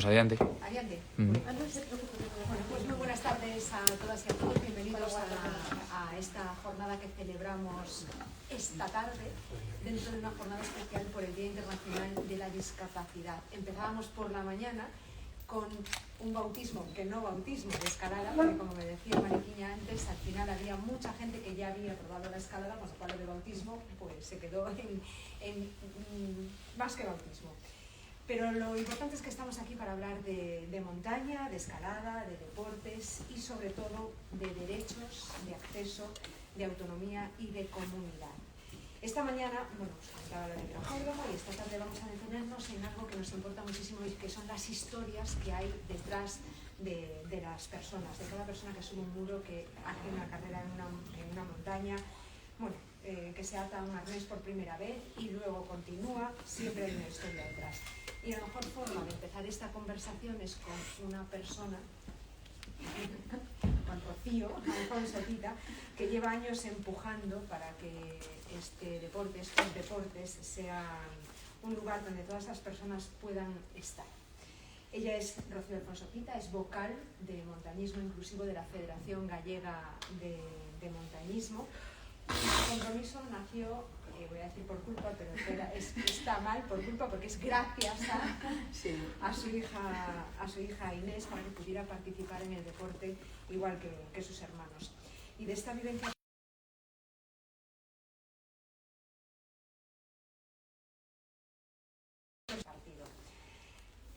Pues adiante. Adiante. Bueno, pues muy buenas tardes a todas y a todos. Bienvenidos a esta jornada que celebramos esta tarde, dentro de una jornada especial por el Día Internacional de la Discapacidad. Empezábamos por la mañana con un bautismo, que no bautismo, de escalada, porque como me decía Mariquiña antes, al final había mucha gente que ya había probado la escalada, con lo cual el bautismo pues se quedó en más que bautismo. Pero lo importante es que estamos aquí para hablar de montaña, de escalada, de deportes y sobre todo de derechos, de acceso, de autonomía y de comunidad. Esta mañana, bueno, os contaba lo de Córdoba y esta tarde vamos a detenernos en algo que nos importa muchísimo y que son las historias que hay detrás de las personas, de cada persona que sube un muro, que hace una carrera en una montaña, bueno, que se ata a un arnés por primera vez y luego continúa, siempre hay una historia detrás. Y la mejor forma de empezar esta conversación es con una persona, con Rocío Alfonso Tita, que lleva años empujando para que estos deportes sean un lugar donde todas las personas puedan estar. Ella es Rocío Alfonso Tita, es vocal de montañismo inclusivo de la Federación Gallega de Montañismo. Su compromiso nació, voy a decir por culpa, pero está mal por culpa porque es gracias a su hija Inés para que pudiera participar en el deporte igual que sus hermanos. Y de esta vivencia partido.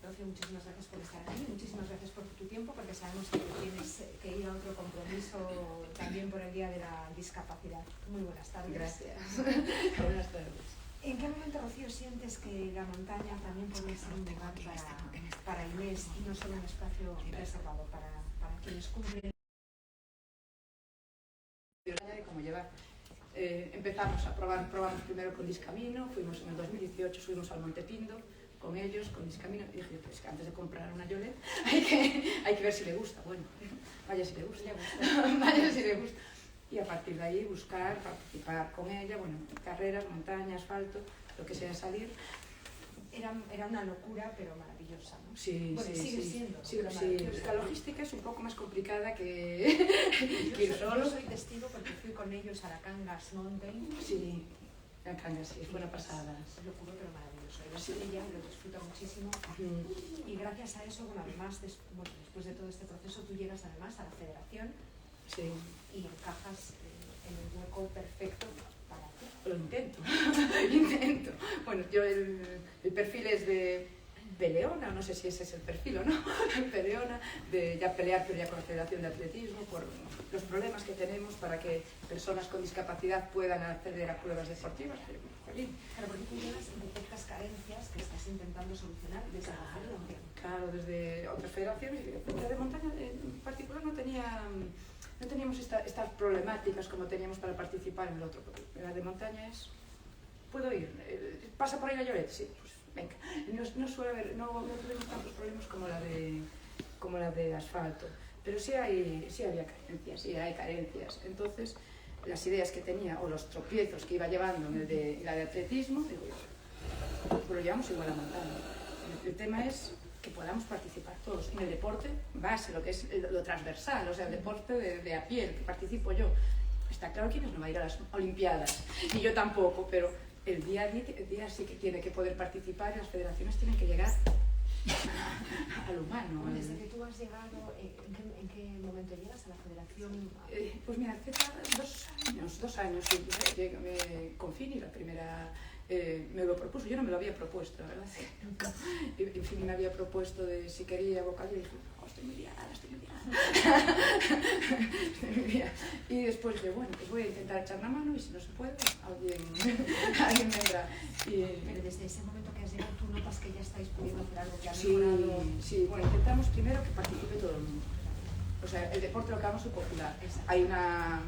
Rocío, muchísimas gracias por estar aquí, muchísimas gracias por tu tiempo, porque sabemos que tienes que ir a otro compromiso también por el Día de la Discapacidad. Muy buenas tardes. Gracias. Buenas tardes. ¿En qué momento, Rocío, sientes que la montaña también puede ser un lugar para Inés y no solo un espacio reservado para quienes cumplen? Como llevar. Empezamos a probamos primero con Discamino, fuimos en el 2018, subimos al Monte Pindo con ellos, con Discamino, y dije, pues que antes de comprar una Yolet hay que ver si le gusta. Bueno, vaya si le gusta, vaya si le gusta. Y a partir de ahí buscar, participar con ella, bueno, carreras, montaña, asfalto, lo que sea salir. Era una locura, pero maravillosa, ¿no? Sí, bueno, sí, sigue sí, siendo. sí. La logística es un poco más complicada que ir solo. Yo soy testigo porque fui con ellos a la Cangas Mountain. Sí, la Cangas, sí, fue una pasada. Es locura, pero maravilloso. Ella lo disfruta muchísimo. Y gracias a eso, bueno, además, después de todo este proceso, tú llegas además a la federación. Sí. Y encajas en el hueco perfecto para ti. Lo intento, intento. Bueno, yo el perfil es de peleona, no sé si ese es el perfil o no, peleona, de ya pelear pero ya con la Federación de Atletismo por los problemas que tenemos para que personas con discapacidad puedan acceder a pruebas deportivas. Claro, porque tú llegas y detectas carencias que estás intentando solucionar desde la federación. Claro, desde otras federaciones. La de montaña en particular no teníamos estas problemáticas como teníamos para participar en el otro. La de montaña es, ¿puedo ir? ¿Pasa por ahí la Lloret? Sí, pues venga. No suele haber, no tuvimos tantos problemas como la de asfalto, pero sí había carencias, sí hay carencias. Entonces, las ideas que tenía o los tropiezos que iba llevando en la de atletismo, digo, pues lo llevamos igual a montaña. El tema es que podamos participar todos en el deporte base, lo que es lo transversal, o sea, el deporte de a pie, el que participo yo. Está claro que no va a ir a las Olimpiadas, y yo tampoco, pero el día a día sí que tiene que poder participar y las federaciones tienen que llegar al humano. Desde que tú has llegado, ¿en qué momento llegas a la federación? Pues mira, hace 2 años, con Fini, la primera... me lo propuso, yo no me lo había propuesto, la verdad. En fin, me había propuesto de si quería vocal y dije, oh, estoy muy liada. Y después dije, bueno, pues voy a intentar echar la mano y si no se puede, alguien vendrá. Pero desde ese momento que has llegado, ¿tú notas que ya estáis pudiendo hacer algo que ha mejorado? Sí, bueno, intentamos primero que participe todo el mundo. O sea, el deporte lo que hagamos es popular. Hay una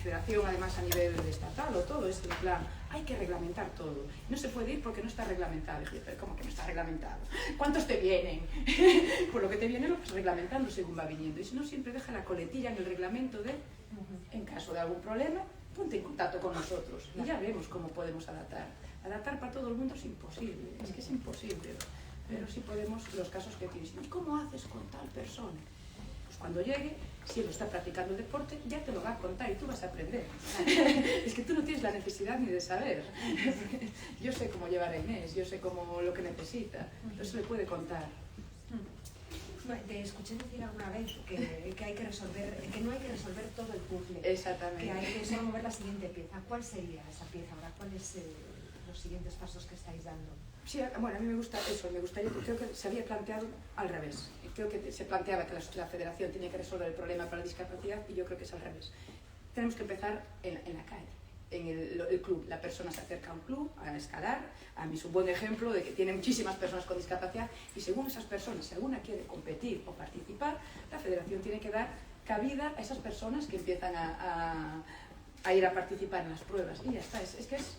federación, además a nivel estatal o todo, es en plan, hay que reglamentar todo. No se puede ir porque no está reglamentado. Dije, pero ¿cómo que no está reglamentado? ¿Cuántos te vienen? Pues lo que te viene lo vas reglamentando según va viniendo. Y si no, siempre deja la coletilla en el reglamento de, en caso de algún problema, ponte en contacto con nosotros y ya vemos cómo podemos adaptar. Adaptar para todo el mundo es imposible, es que es imposible. pero sí podemos los casos que tienes. ¿Y cómo haces con tal persona? Pues cuando llegue, si él está practicando el deporte, ya te lo va a contar y tú vas a aprender. Es que tú no tienes la necesidad ni de saber. Yo sé cómo llevar a Inés, yo sé cómo lo que necesita, entonces le puede contar. Te escuché decir alguna vez que hay que resolver, que no hay que resolver todo el puzzle. Exactamente. Que hay que solo mover la siguiente pieza. ¿Cuál sería esa pieza ahora? ¿Cuáles son los siguientes pasos que estáis dando? Sí, bueno, a mí me gusta eso, me gustaría, creo que se había planteado al revés. Creo que se planteaba que la federación tiene que resolver el problema para la discapacidad y yo creo que es al revés. Tenemos que empezar en la calle, en el club. La persona se acerca a un club a escalar. A mí es un buen ejemplo de que tiene muchísimas personas con discapacidad y según esas personas, si alguna quiere competir o participar, la federación tiene que dar cabida a esas personas que empiezan a ir a participar en las pruebas. Y ya está, es que es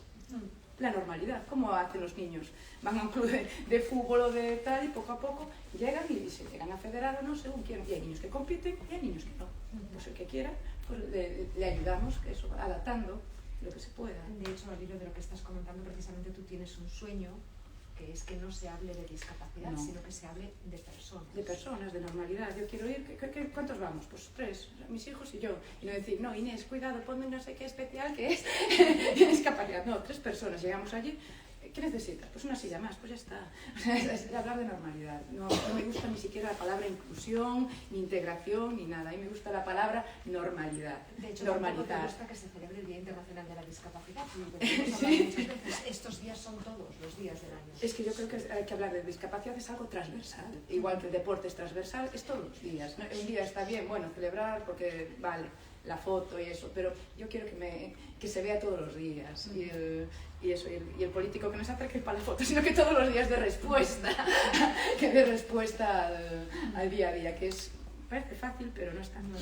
la normalidad. ¿Cómo hacen los niños? Van a un club de fútbol o de tal y poco a poco llegan y se llegan a federar o no, según quieren. Y hay niños que compiten y hay niños que no. Pues el que quiera, pues le ayudamos, que eso, adaptando lo que se pueda. De hecho, al hilo de lo que estás comentando, precisamente tú tienes un sueño, que es que no se hable de discapacidad, sino que se hable de personas. De personas, de normalidad. Yo quiero ir, ¿cuántos vamos? Pues 3, mis hijos y yo. Y no decir, no, Inés, cuidado, ponme no sé qué especial que es discapacidad. No, 3 personas, llegamos allí. ¿Qué necesitas? Pues una silla más, pues ya está. Es hablar de normalidad. No me gusta ni siquiera la palabra inclusión, ni integración, ni nada. A mí me gusta la palabra normalidad. De hecho, normalizar. me gusta que se celebre el Día Internacional de la Discapacidad. Sí. Muchas veces, estos días son todos los días del año. Es que yo creo que hay que hablar de discapacidad, es algo transversal. Igual que el deporte es transversal, es todos los días. Un día está bien, bueno, celebrar porque vale la foto y eso, pero yo quiero que se vea todos los días. Y el político que no se acerque para la foto, sino que todos los días de respuesta, que dé respuesta al día a día, que parece fácil, pero no es tan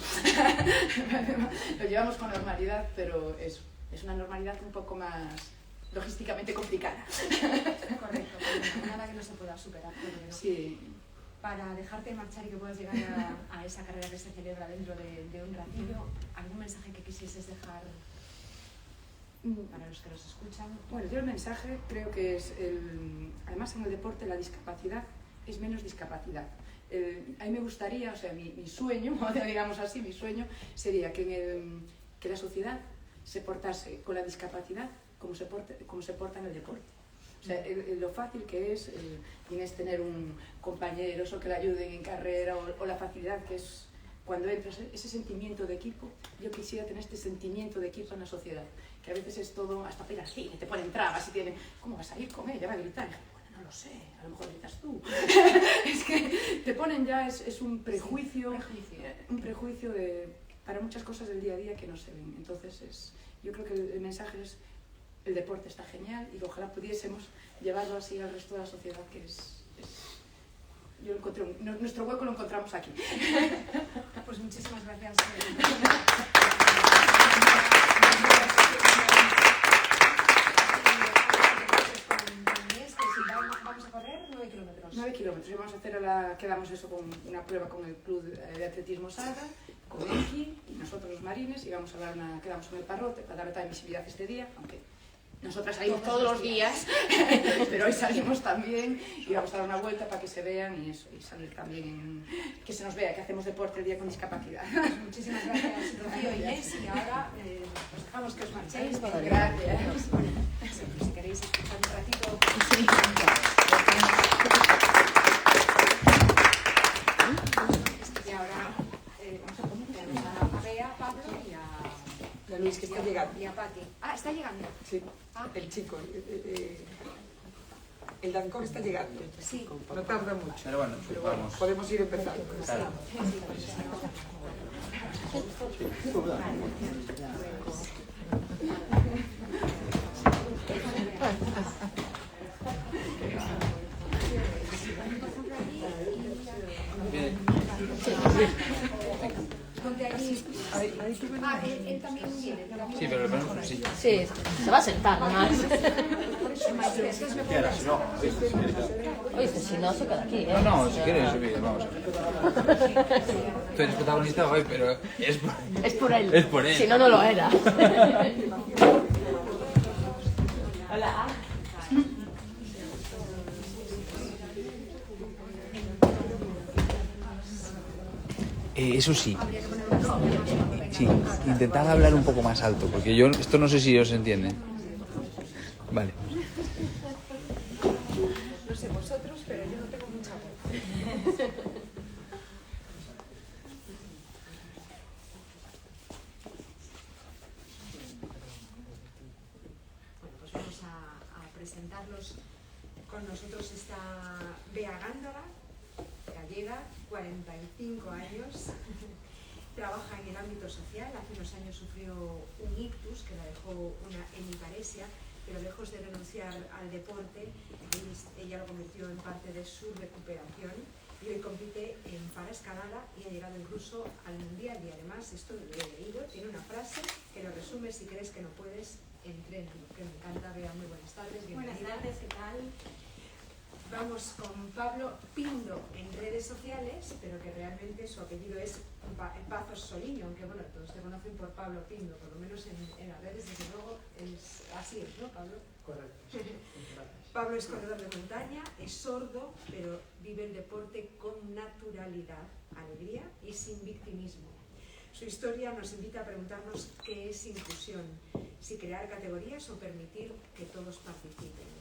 Lo llevamos con normalidad, pero es una normalidad un poco más logísticamente complicada. Correcto, nada que no se pueda superar. ¿No? Sí. Para dejarte marchar y que puedas llegar a esa carrera que se celebra dentro de un ratillo, ¿algún mensaje que quisieses dejar para los que nos escuchan? Bueno, yo el mensaje creo que es, además en el deporte la discapacidad es menos discapacidad. A mí me gustaría, o sea, mi sueño, digamos así, mi sueño sería que la sociedad se portase con la discapacidad como se porta en el deporte. O sea, lo fácil que es tener un compañero o que le ayuden en carrera o la facilidad que es cuando entras, ese sentimiento de equipo. Yo quisiera tener este sentimiento de equipo en la sociedad, que a veces es todo, hasta para ir al cine, te ponen trabas y ¿cómo vas a ir con ella? Va a gritar. Bueno, no lo sé, a lo mejor gritas tú. Es que te ponen ya, es un prejuicio, para muchas cosas del día a día que no se ven. Entonces, yo creo que el mensaje es: el deporte está genial y ojalá pudiésemos llevarlo así al resto de la sociedad, que yo encontré nuestro hueco lo encontramos aquí. Pues muchísimas gracias. Vamos a correr 9 kilómetros. 9 kilómetros. Y vamos a hacer quedamos eso con una prueba con el club de atletismo Saga, con Enki y nosotros los marines, y vamos a dar quedamos en el Parrote para dar otra visibilidad este día, aunque nosotras salimos todos los días, pero hoy salimos también y vamos a dar una vuelta para que se vean y salir también, que se nos vea que hacemos deporte el día con discapacidad. Pues muchísimas gracias, Rocío y Inés, y ahora os dejamos que os marchéis. Gracias. Bueno, si queréis escuchar un ratito. Y ahora vamos a Bea, a Pablo y a Luis, que está llegando. Y a Pati. Ah, está llegando. Sí, el chico. El Dancón está llegando. Sí. No tarda mucho. Pero bueno, vamos. Podemos ir empezando. Claro. Ponte allí. Ah, él también viene. Sí, pero le ponemos una silla. Sí, se va a sentar nomás. ¿Qué hará? Si no, Oye, si no, se queda aquí, ¿eh? no, si quieres subir, vamos a ver. Tú eres protagonista hoy, pero es por él. Es Es por él. Si no, no lo era. Hola. Eso sí, Habría que poner una silla más cuando venga. sí, intentad hablar un poco más alto, porque yo esto no sé si os entiende. Vale. No sé vosotros, pero yo no tengo mucha voz. Bueno, pues vamos a presentarlos. Con nosotros está Bea Gándara, gallega, 45 años, trabaja en el ámbito social. Hace unos años sufrió un ictus que la dejó una hemiparesia, pero lejos de renunciar al deporte, ella lo convirtió en parte de su recuperación y hoy compite en paraescalada y ha llegado incluso al mundial. Y además, esto lo he leído, tiene una frase que lo resume: si crees que no puedes, entrénalo, que me encanta. Bea, muy buenas tardes, bienvenida. Buenas tardes, ¿qué tal? Vamos con Pablo Pindo en redes sociales, pero que realmente su apellido es Pazos Soliño, aunque bueno, todos te conocen por Pablo Pindo, por lo menos en las redes, desde luego, así es, ¿no, Pablo? Correcto, sí, gracias. Pablo es corredor de montaña, es sordo, pero vive el deporte con naturalidad, alegría y sin victimismo. Su historia nos invita a preguntarnos qué es inclusión, si crear categorías o permitir que todos participen.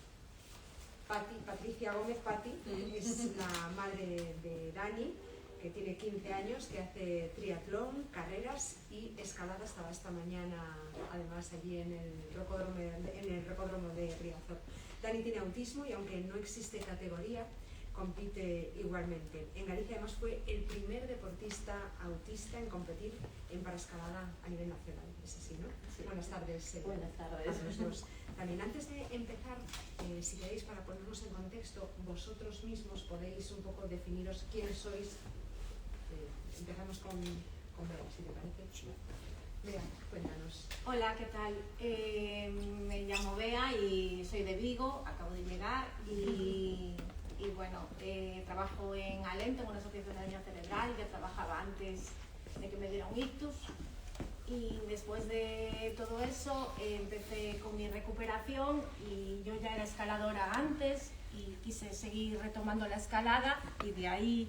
Patricia Gómez, Pati, es la madre de Dani, que tiene 15 años, que hace triatlón, carreras y escalada. Estaba esta mañana, además, allí en el rocódromo de Riazor. Dani tiene autismo y aunque no existe categoría, compite igualmente. En Galicia, además, fue el primer deportista autista en competir en paraescalada a nivel nacional. Es así, ¿no? Sí. Buenas tardes. Buenas tardes. A los dos. También, antes de empezar, si queréis, para ponernos en contexto, vosotros mismos podéis un poco definiros quién sois. Empezamos con Bea, si te parece. Bea, cuéntanos. Hola, ¿qué tal? Me llamo Bea y soy de Vigo, acabo de llegar y bueno, trabajo en Alento, en una asociación de daño cerebral. Ya trabajaba antes de que me diera un ictus. Y después de todo eso empecé con mi recuperación y yo ya era escaladora antes y quise seguir retomando la escalada y de ahí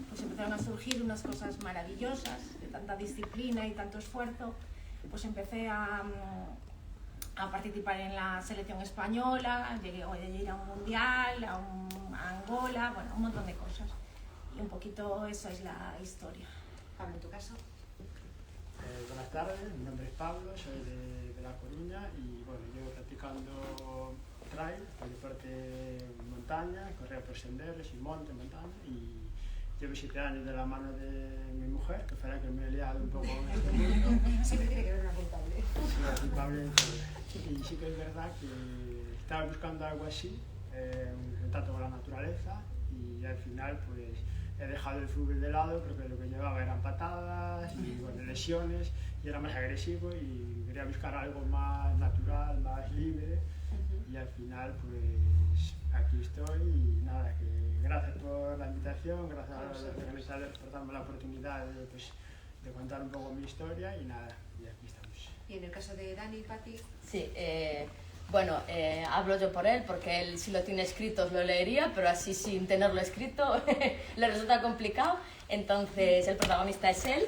pues empezaron a surgir unas cosas maravillosas de tanta disciplina y tanto esfuerzo. Pues empecé a participar en la selección española, llegué a ir a un mundial, a Angola, bueno, un montón de cosas. Y un poquito esa es la historia. Pablo, en tu caso. Buenas tardes, mi nombre es Pablo, soy de La Coruña y bueno, llevo practicando trail, el deporte en montaña, correr por senderos y monte, montaña, y llevo 7 años de la mano de mi mujer, que fue la que me he liado un poco en este mundo. Siempre tiene que haber una culpable. Sí, la culpable en todo. Y sí que es verdad que estaba buscando algo así, un contacto con la naturaleza, y al final pues he dejado el fútbol de lado porque lo que llevaba eran patadas y bueno, lesiones y era más agresivo y quería buscar algo más natural, más libre y al final pues aquí estoy y nada, que gracias por la invitación, gracias a los organizadores por darme la oportunidad de, pues, de contar un poco mi historia y nada, y aquí estamos. Y en el caso de Dani y Pati. Sí, bueno, hablo yo por él porque él si lo tiene escrito os lo leería, pero así sin tenerlo escrito le resulta complicado. Entonces el protagonista es él.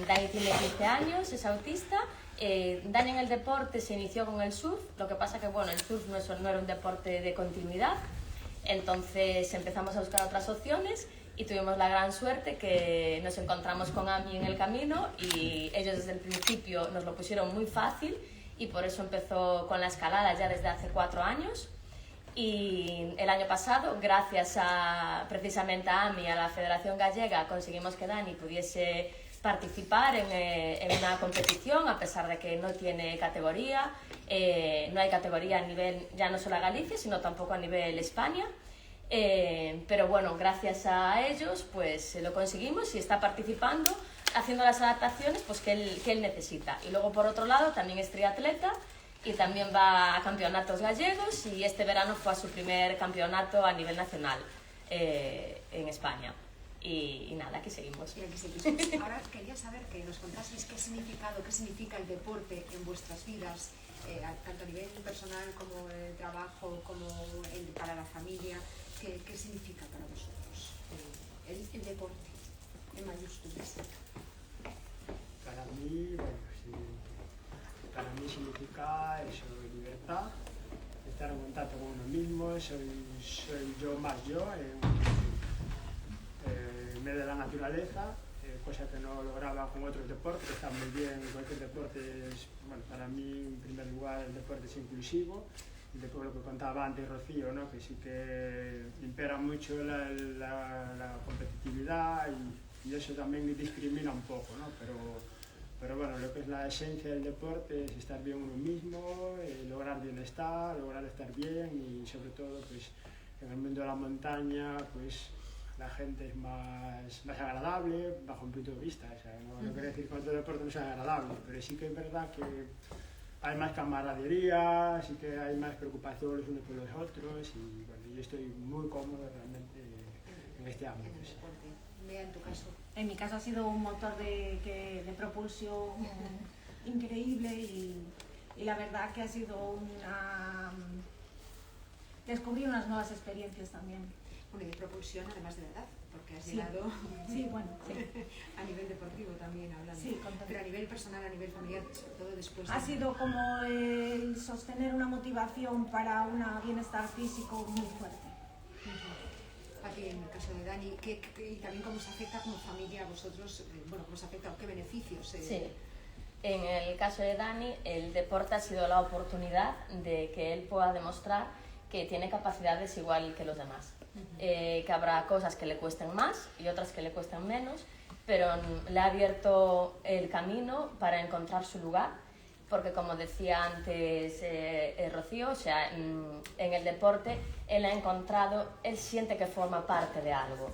Dani tiene 15 años, es autista. Dani en el deporte se inició con el surf, lo que pasa que bueno, el surf no era un deporte de continuidad. Entonces empezamos a buscar otras opciones y tuvimos la gran suerte que nos encontramos con Ami en el camino y ellos desde el principio nos lo pusieron muy fácil. Y por eso empezó con la escalada ya desde hace 4 años. Y el año pasado, gracias precisamente a AMI, a la Federación Gallega, conseguimos que Dani pudiese participar en una competición, a pesar de que no tiene categoría. No hay categoría a nivel, ya no solo a Galicia, sino tampoco a nivel España. Pero bueno, gracias a ellos pues lo conseguimos y está participando, haciendo las adaptaciones pues, que él necesita. Y luego, por otro lado, también es triatleta y también va a campeonatos gallegos y este verano fue a su primer campeonato a nivel nacional en España. Y nada, aquí seguimos. Ahora quería saber que nos contaseis qué significa el deporte en vuestras vidas, tanto a nivel personal como el trabajo, como para la familia. ¿Qué significa para vosotros el deporte? en mayúsculas. Para mí, bueno, sí, para mí significa eso, libertad, estar en contacto con uno mismo, soy yo más yo, en medio de la naturaleza, cosa que no lograba con otros deportes, que están muy bien, cualquier deporte es, bueno, para mí en primer lugar el deporte es inclusivo, y después lo que contaba antes Rocío, ¿no? Que sí que impera mucho la competitividad y eso también discrimina un poco, ¿no? Pero bueno, lo que es la esencia del deporte es estar bien uno mismo, lograr bienestar, lograr estar bien y sobre todo pues en el mundo de la montaña pues la gente es más agradable bajo mi punto de vista, o sea, no quiere decir que otro deporte no sea agradable, pero sí que es verdad que hay más camaradería, sí que hay más preocupación los unos por los otros y bueno, yo estoy muy cómodo realmente en este ámbito. En el deporte. Vea en tu caso. En mi caso ha sido un motor de propulsión increíble y la verdad que ha sido descubrir unas nuevas experiencias también. Bueno, y de propulsión además de la edad, porque has Sí. llegado Sí, bueno, sí. a nivel deportivo también hablando. Sí, contento. Pero a nivel personal, a nivel familiar, sobre todo después Ha sido como el sostener una motivación para un bienestar físico muy fuerte. Aquí en el caso de Dani, y también cómo se afecta como familia a vosotros, bueno, cómo se afecta o qué beneficios. Sí. En el caso de Dani, el deporte ha sido la oportunidad de que él pueda demostrar que tiene capacidades igual que los demás. Que habrá cosas que le cuesten más y otras que le cuesten menos, pero le ha abierto el camino para encontrar su lugar, porque como decía antes Rocío, o sea, en el deporte él siente que forma parte de algo.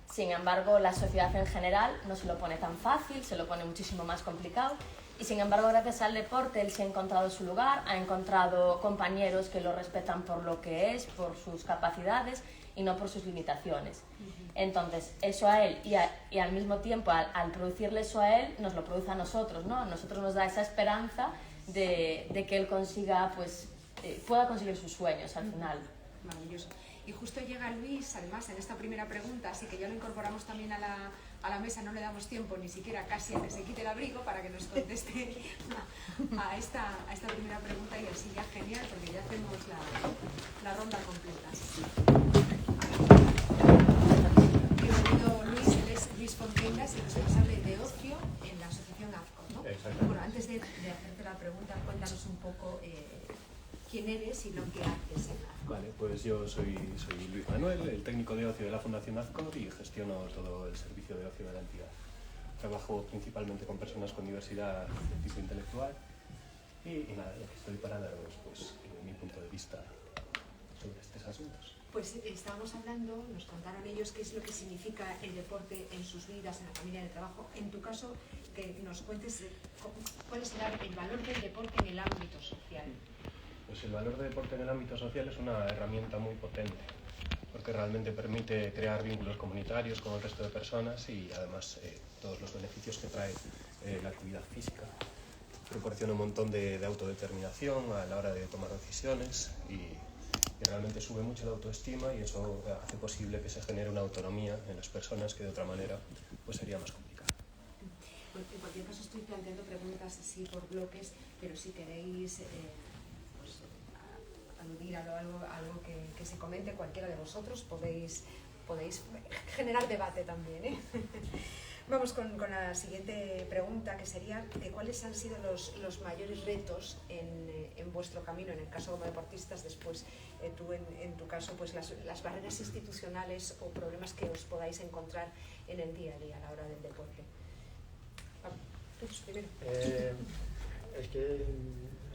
Sin embargo, la sociedad en general no se lo pone tan fácil, se lo pone muchísimo más complicado. Y sin embargo, gracias al deporte, él se ha encontrado su lugar, ha encontrado compañeros que lo respetan por lo que es, por sus capacidades y no por sus limitaciones. Entonces, eso a él y al mismo tiempo, al producirle eso a él, nos lo produce a nosotros, ¿no? A nosotros nos da esa esperanza de que él consiga, pues, pueda conseguir sus sueños al final. Maravilloso. Y justo llega Luis, además, en esta primera pregunta, así que ya lo incorporamos también a la mesa, no le damos tiempo ni siquiera casi a que se quite el abrigo para que nos conteste a esta primera pregunta y así ya genial, porque ya hacemos la ronda completa. Bienvenido Luis, él es Luis Fonteiras, el responsable de ocio en la asociación AFCO, ¿no? Exactamente. Bueno, antes de hacerte la pregunta, cuéntanos un poco quién eres y lo que haces en AFCO. Vale, pues yo soy Luis Manuel, el técnico de ocio de la Fundación AFCOR y gestiono todo el servicio de ocio de la entidad. Trabajo principalmente con personas con diversidad físico-intelectual y nada, lo que estoy para daros pues, mi punto de vista sobre estos asuntos. Pues estábamos hablando, nos contaron ellos qué es lo que significa el deporte en sus vidas, en la familia, en el trabajo. En tu caso, que nos cuentes cuál es el valor del deporte en el ámbito social. Pues el valor del deporte en el ámbito social es una herramienta muy potente, porque realmente permite crear vínculos comunitarios con el resto de personas y además todos los beneficios que trae la actividad física. Proporciona un montón de autodeterminación a la hora de tomar decisiones y realmente sube mucho la autoestima y eso hace posible que se genere una autonomía en las personas que de otra manera pues sería más complicado. Bueno, en cualquier caso estoy planteando preguntas así por bloques, pero si queréis aludir a algo que se comente cualquiera de vosotros, podéis generar debate también, ¿eh? Vamos con la siguiente pregunta, que sería ¿cuáles han sido los mayores retos en vuestro camino, en el caso como deportistas, después tú en tu caso, pues las barreras institucionales o problemas que os podáis encontrar en el día a día a la hora del deporte? Tú primero. Es que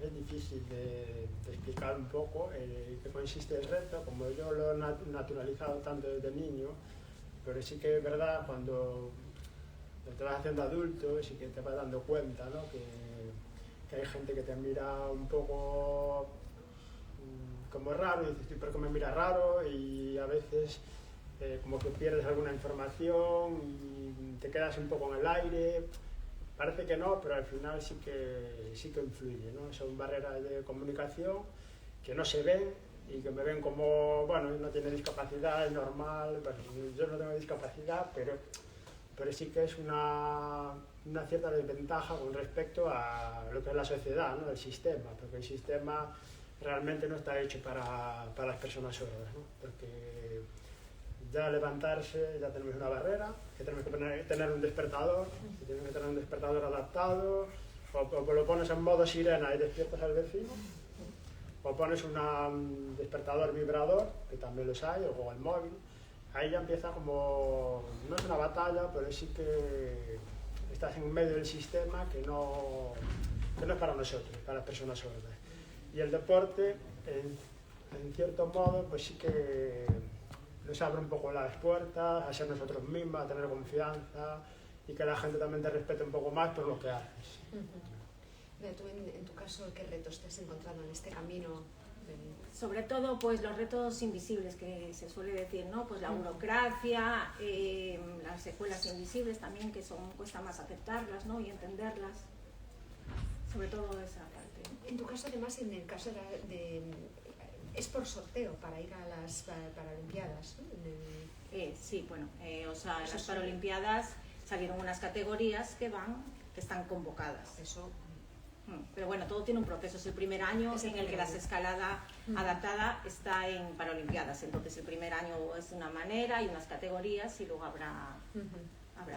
es difícil de explicar un poco qué consiste el reto, como yo lo he naturalizado tanto desde niño, pero sí que es verdad cuando te vas haciendo adulto, sí que te vas dando cuenta, ¿no? que hay gente que te mira un poco como raro, y dices, ¿por qué me mira raro? Y a veces como que pierdes alguna información y te quedas un poco en el aire. Parece que no, pero al final sí que influye, ¿no? Son barreras de comunicación que no se ven y que me ven como, bueno, no tiene discapacidad, es normal, bueno, yo no tengo discapacidad, pero pero sí que es una cierta desventaja con respecto a lo que es la sociedad, ¿no? El sistema, porque el sistema realmente no está hecho para las personas sordas, ¿no? Porque ya levantarse, ya tenemos una barrera, que tenemos que tener un despertador, que tenemos que tener un despertador adaptado, o lo pones en modo sirena y despiertas al vecino, o pones un despertador vibrador, que también los hay, o el móvil. Ahí ya empieza como, no es una batalla, pero sí que estás en medio del sistema que no es para nosotros, para las personas sordas. Y el deporte, en cierto modo, pues sí que nos abre un poco las puertas a ser nosotros mismos, a tener confianza y que la gente también te respete un poco más por lo que haces. Bea, tú en tu caso, ¿qué retos te has encontrado en este camino? Sobre todo, pues los retos invisibles que se suele decir, ¿no? Pues la burocracia, las secuelas invisibles también, que cuesta más aceptarlas, ¿no? Y entenderlas. Sobre todo esa parte. En tu caso, además, en el caso es por sorteo para ir a las Paralimpiadas, ¿no? Sí, bueno, o sea, en las Paralimpiadas salieron unas categorías que están convocadas. Eso. Pero bueno, todo tiene un proceso. Es el primer año en el que la escalada adaptada está en Paralimpiadas. Entonces el primer año es de una manera y unas categorías y luego habrá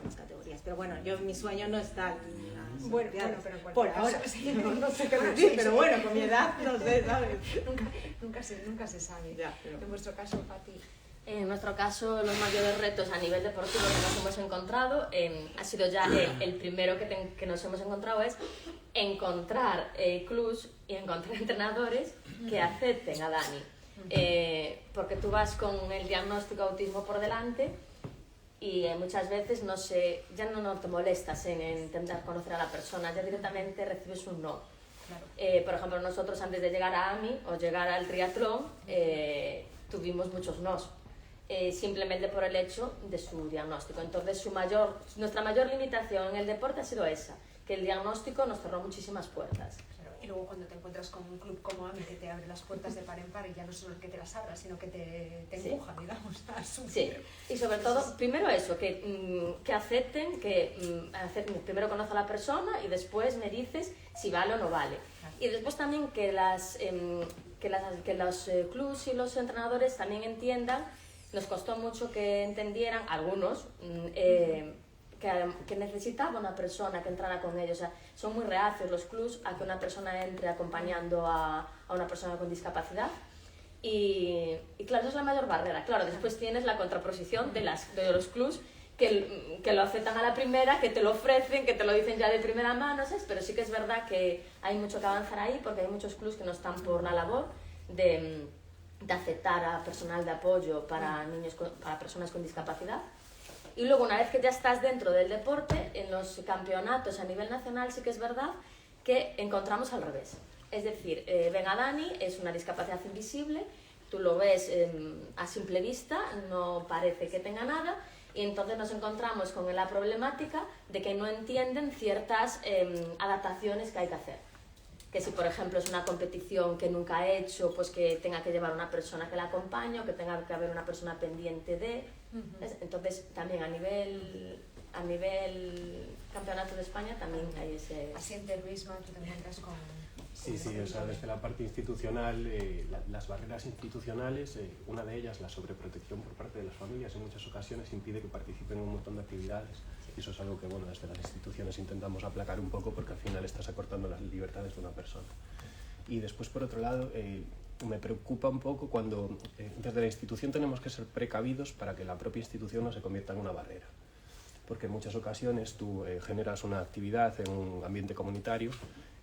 más categorías. Pero bueno, mi sueño no está en las bueno, pero por ahora. Sí, no sé qué decir, pero bueno, con mi edad, no sé, ¿sabes? Nunca se sabe. Ya, pero... En vuestro caso, Pati. En nuestro caso, los mayores retos a nivel deportivo que nos hemos encontrado, ha sido ya el primero que nos hemos encontrado, es encontrar clubs y encontrar entrenadores que acepten a Dani. Porque tú vas con el diagnóstico autismo por delante y muchas veces ya no te molestas en intentar conocer a la persona, ya directamente recibes un no. Claro. Por ejemplo, nosotros antes de llegar a AMI o llegar al triatlón tuvimos muchos nos. Simplemente por el hecho de su diagnóstico. Entonces nuestra mayor limitación en el deporte ha sido esa, que el diagnóstico nos cerró muchísimas puertas. Claro. Y luego cuando te encuentras con un club como AMI que te abre las puertas de par en par y ya no solo que te las abra, sino que te empuja, digamos, a su... Sí, y sobre todo, primero eso, que acepten, primero conozco a la persona y después me dices si vale o no vale. Claro. Y después también que los clubs y los entrenadores también entiendan. Nos costó mucho que entendieran, algunos, que necesitaba una persona que entrara con ellos. O sea, son muy reacios los clubs a que una persona entre acompañando a una persona con discapacidad. Y claro, esa es la mayor barrera. Claro, después tienes la contraposición de los clubs que lo aceptan a la primera, que te lo ofrecen, que te lo dicen ya de primera mano, ¿sabes? Pero sí que es verdad que hay mucho que avanzar ahí porque hay muchos clubs que no están por la labor de aceptar a personal de apoyo para personas con discapacidad. Y luego, una vez que ya estás dentro del deporte, en los campeonatos a nivel nacional sí que es verdad que encontramos al revés. Es decir, ven a Dani, es una discapacidad invisible, tú lo ves a simple vista, no parece que tenga nada, y entonces nos encontramos con la problemática de que no entienden ciertas adaptaciones que hay que hacer. Que si, por ejemplo, es una competición que nunca ha hecho, pues que tenga que llevar una persona que la acompañe o que tenga que haber una persona pendiente de... Entonces, también a nivel campeonato de España también hay ese... Asiente Luis, tú te encuentras con... Sí, o sea, desde la parte institucional, las barreras institucionales, una de ellas, la sobreprotección por parte de las familias, en muchas ocasiones impide que participen en un montón de actividades. Y eso es algo que, bueno, desde las instituciones intentamos aplacar un poco porque al final estás acortando las libertades de una persona. Y después, por otro lado, me preocupa un poco cuando desde la institución tenemos que ser precavidos para que la propia institución no se convierta en una barrera. Porque en muchas ocasiones tú generas una actividad en un ambiente comunitario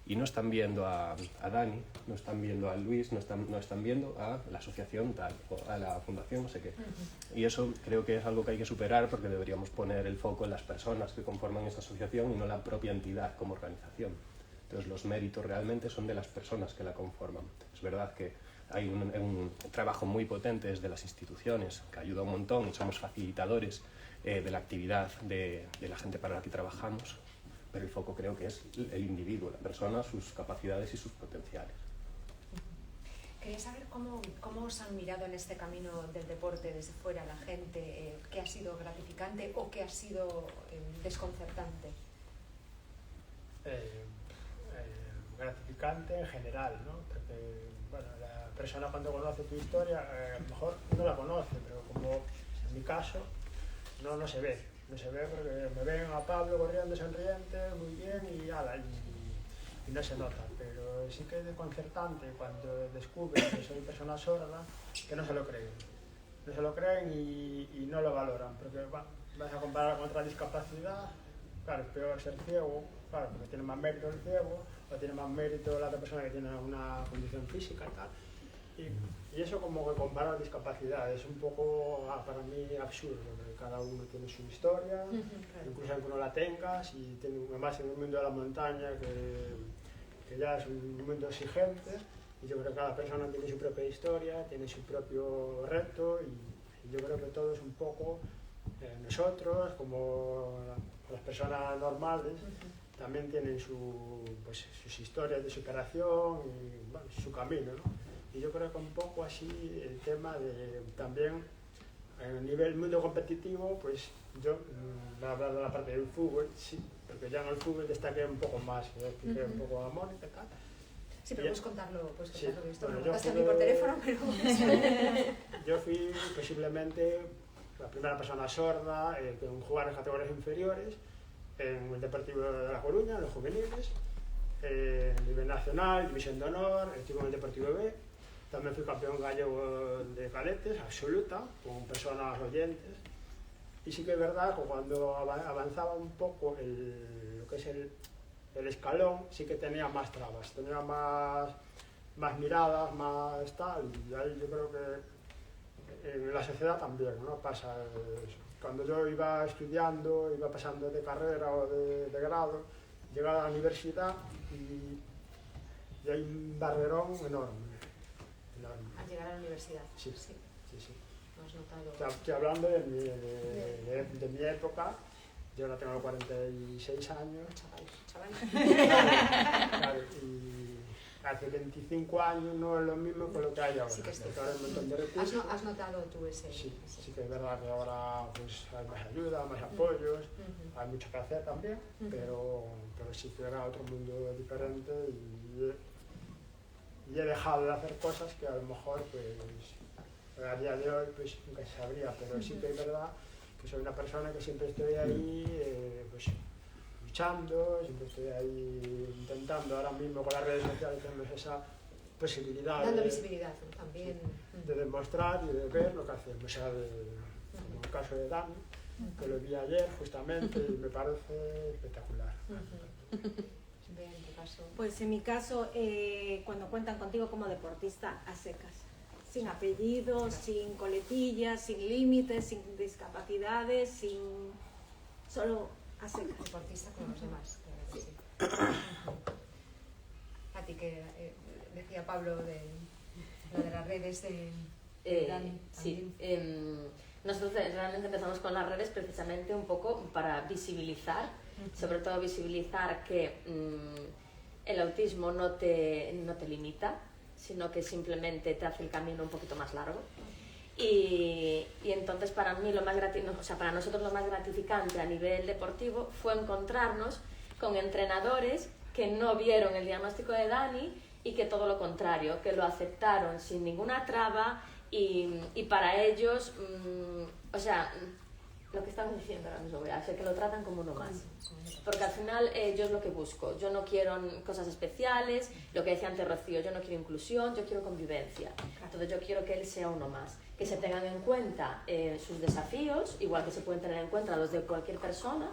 y no están viendo a Dani, no están viendo a Luis, no están viendo a la asociación tal, o a la fundación, no sé qué. Y eso creo que es algo que hay que superar porque deberíamos poner el foco en las personas que conforman esta asociación y no la propia entidad como organización. Entonces los méritos realmente son de las personas que la conforman. Es verdad que hay un trabajo muy potente desde las instituciones que ayuda un montón y somos facilitadores de la actividad de la gente para la que trabajamos, pero el foco creo que es el individuo, la persona, sus capacidades y sus potenciales. Quería quería saber cómo os han mirado en este camino del deporte desde fuera la gente, qué ha sido gratificante o qué ha sido desconcertante. Gratificante en general, ¿no? Porque, bueno, la persona cuando conoce tu historia, a lo mejor no la conoce, pero como en mi caso, no se ve. No se ve porque me ven a Pablo corriendo sonriente, muy bien, y no se nota. Pero sí que es desconcertante cuando descubren que soy persona sorda, que no se lo creen. No se lo creen y no lo valoran, porque vas a comparar con otra discapacidad, claro, es peor ser ciego, claro, porque tiene más mérito el ciego, o tiene más mérito la otra persona que tiene una condición física y tal. Y eso como que comparar discapacidades es un poco, para mí, absurdo, porque cada uno tiene su historia, incluso aunque no la tengas, y además en el mundo de la montaña, que ya es un mundo exigente, y yo creo que cada persona tiene su propia historia, tiene su propio reto, y yo creo que todo es un poco nosotros, como las personas normales, también tienen sus historias de superación y bueno, su camino, ¿no? Y yo creo que un poco así el tema de también a nivel mundo competitivo, pues yo voy a hablar de la parte del fútbol, sí, porque ya en el fútbol destaqué un poco más, expliqué un poco a Mónica y tal. Sí, pero puedes contarlo, sí, que esto bueno, me contaste a mí por teléfono, pero... Yo fui posiblemente la primera persona sorda que jugaba en categorías inferiores, en el Deportivo de La Coruña, en los juveniles, en nivel nacional, división de honor, estuve en el Deportivo B, también fui campeón gallego de cadetes, absoluta, con personas oyentes, y sí que es verdad que cuando avanzaba un poco lo que es el escalón, sí que tenía más trabas, tenía más miradas, más tal, y ahí yo creo que en la sociedad también, ¿no? Pasa cuando yo iba estudiando, iba pasando de carrera o de grado, llegaba a la universidad y hay un barrerón enorme. Al llegar a la universidad. Sí. Lo has notado. Estoy hablando de mi época, yo ahora tengo 46 años. Chaval. Claro, y hace 25 años no es lo mismo que lo que hay ahora. Sí que es cierto. Hay un montón de recursos. ¿Has notado tú ese? Sí que es verdad que ahora pues, hay más ayuda, más apoyos, hay mucho que hacer también, pero sí que era otro mundo diferente y he dejado de hacer cosas que a lo mejor pues, a día de hoy pues, nunca se sabría, pero sí que es verdad que soy una persona que siempre estoy ahí pues, luchando, siempre estoy ahí intentando. Ahora mismo con las redes sociales tenemos esa posibilidad dando visibilidad también de demostrar y de ver lo que hacemos. O sea, como el caso de Dani, que lo vi ayer justamente y me parece espectacular. En tu caso. Pues en mi caso, cuando cuentan contigo como deportista a secas, sin apellidos, sin coletillas, sin límites, sin discapacidades, solo a secas. Deportista como los demás, claro que sí. A ti que decía Pablo de lo de las redes de Dani. Sí, nosotros realmente empezamos con las redes precisamente un poco para visibilizar, sobre todo visibilizar que el autismo no te limita, sino que simplemente te hace el camino un poquito más largo. Y entonces para mí para nosotros lo más gratificante a nivel deportivo fue encontrarnos con entrenadores que no vieron el diagnóstico de Dani y que todo lo contrario, que lo aceptaron sin ninguna traba y para ellos, lo que estamos diciendo ahora mismo, que lo tratan como uno más. Porque al final yo es lo que busco. Yo no quiero cosas especiales, lo que decía antes Rocío, yo no quiero inclusión, yo quiero convivencia. Entonces yo quiero que él sea uno más. Que se tengan en cuenta sus desafíos, igual que se pueden tener en cuenta los de cualquier persona,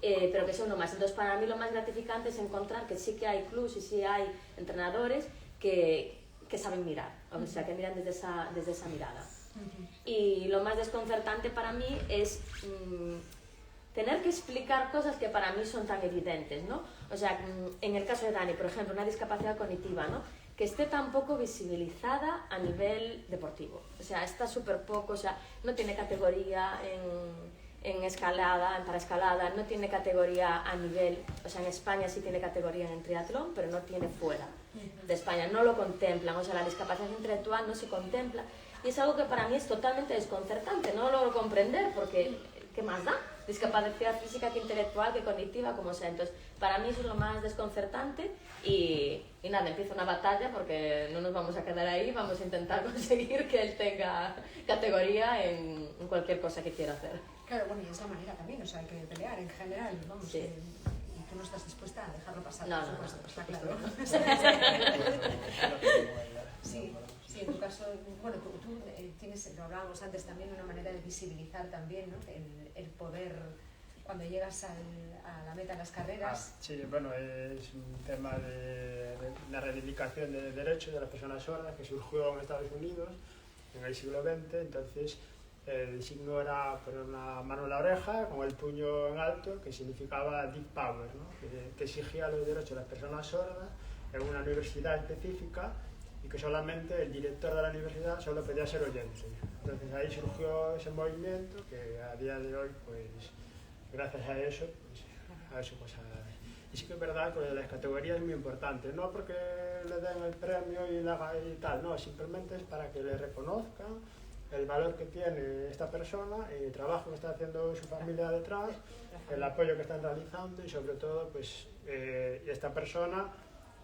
pero que sea uno más. Entonces para mí lo más gratificante es encontrar que sí que hay clubs y sí hay entrenadores que saben mirar, o sea, que miran desde esa mirada. Y lo más desconcertante para mí es tener que explicar cosas que para mí son tan evidentes, ¿no? O sea, en el caso de Dani, por ejemplo, una discapacidad cognitiva, ¿no? Que esté tan poco visibilizada a nivel deportivo. O sea, está súper poco, o sea, no tiene categoría en escalada, en paraescalada, no tiene categoría a nivel, o sea, en España sí tiene categoría en triatlón, pero no tiene fuera. de España, no lo contemplan, o sea, la discapacidad intelectual no se contempla, y es algo que para mí es totalmente desconcertante, no lo logro comprender, porque ¿qué más da? Discapacidad física que intelectual, que cognitiva, como sea. Entonces, para mí eso es lo más desconcertante y nada, empieza una batalla porque no nos vamos a quedar ahí, vamos a intentar conseguir que él tenga categoría en cualquier cosa que quiera hacer. Claro, bueno, y es la manera también, o sea, hay que pelear en general, vamos, Sí. y tú no estás dispuesta a dejarlo pasar, No, por no, supuesto, no. está claro. Sí, sí, en tu caso, bueno, tú tienes, lo hablábamos antes también, una manera de visibilizar también, ¿no? El poder, cuando llegas a la meta de las carreras. Sí, bueno, es un tema de la reivindicación de derechos de las personas sordas que surgió en Estados Unidos en el siglo XX. Entonces, el signo era poner una mano en la oreja con el puño en alto, que significaba deep power, ¿no? que exigía los derechos de las personas sordas en una universidad específica y que solamente el director de la universidad solo podía ser oyente. Entonces ahí surgió ese movimiento que a día de hoy, pues gracias a eso, pues y sí que es verdad que las categorías es muy importante, no porque le den el premio y tal, no, simplemente es para que le reconozcan el valor que tiene esta persona, el trabajo que está haciendo su familia detrás, el apoyo que están realizando y sobre todo pues esta persona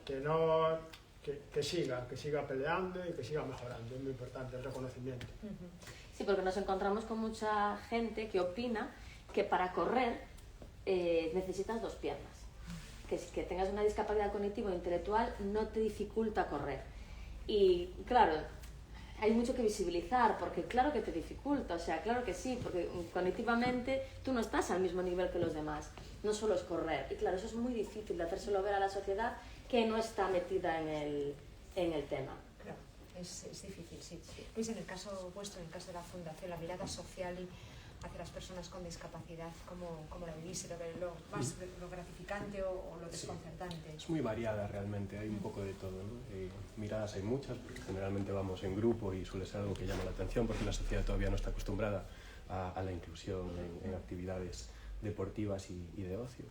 que siga peleando y que siga mejorando. Es muy importante el reconocimiento. Sí, porque nos encontramos con mucha gente que opina que para correr necesitas dos piernas. Que tengas una discapacidad cognitiva o intelectual no te dificulta correr. Y claro, hay mucho que visibilizar, porque claro que te dificulta, o sea, claro que sí, porque cognitivamente tú no estás al mismo nivel que los demás, no solo es correr. Y claro, eso es muy difícil de hacérselo ver a la sociedad que no está metida en el tema. Claro, es difícil, sí. Luis, en el caso vuestro, en el caso de la Fundación, la mirada social hacia las personas con discapacidad, ¿cómo la vivís? ¿Lo gratificante o lo desconcertante? Es muy variada realmente, hay un poco de todo, ¿no? Miradas hay muchas, porque generalmente vamos en grupo y suele ser algo que llama la atención, porque la sociedad todavía no está acostumbrada a la inclusión en actividades deportivas y de ocio.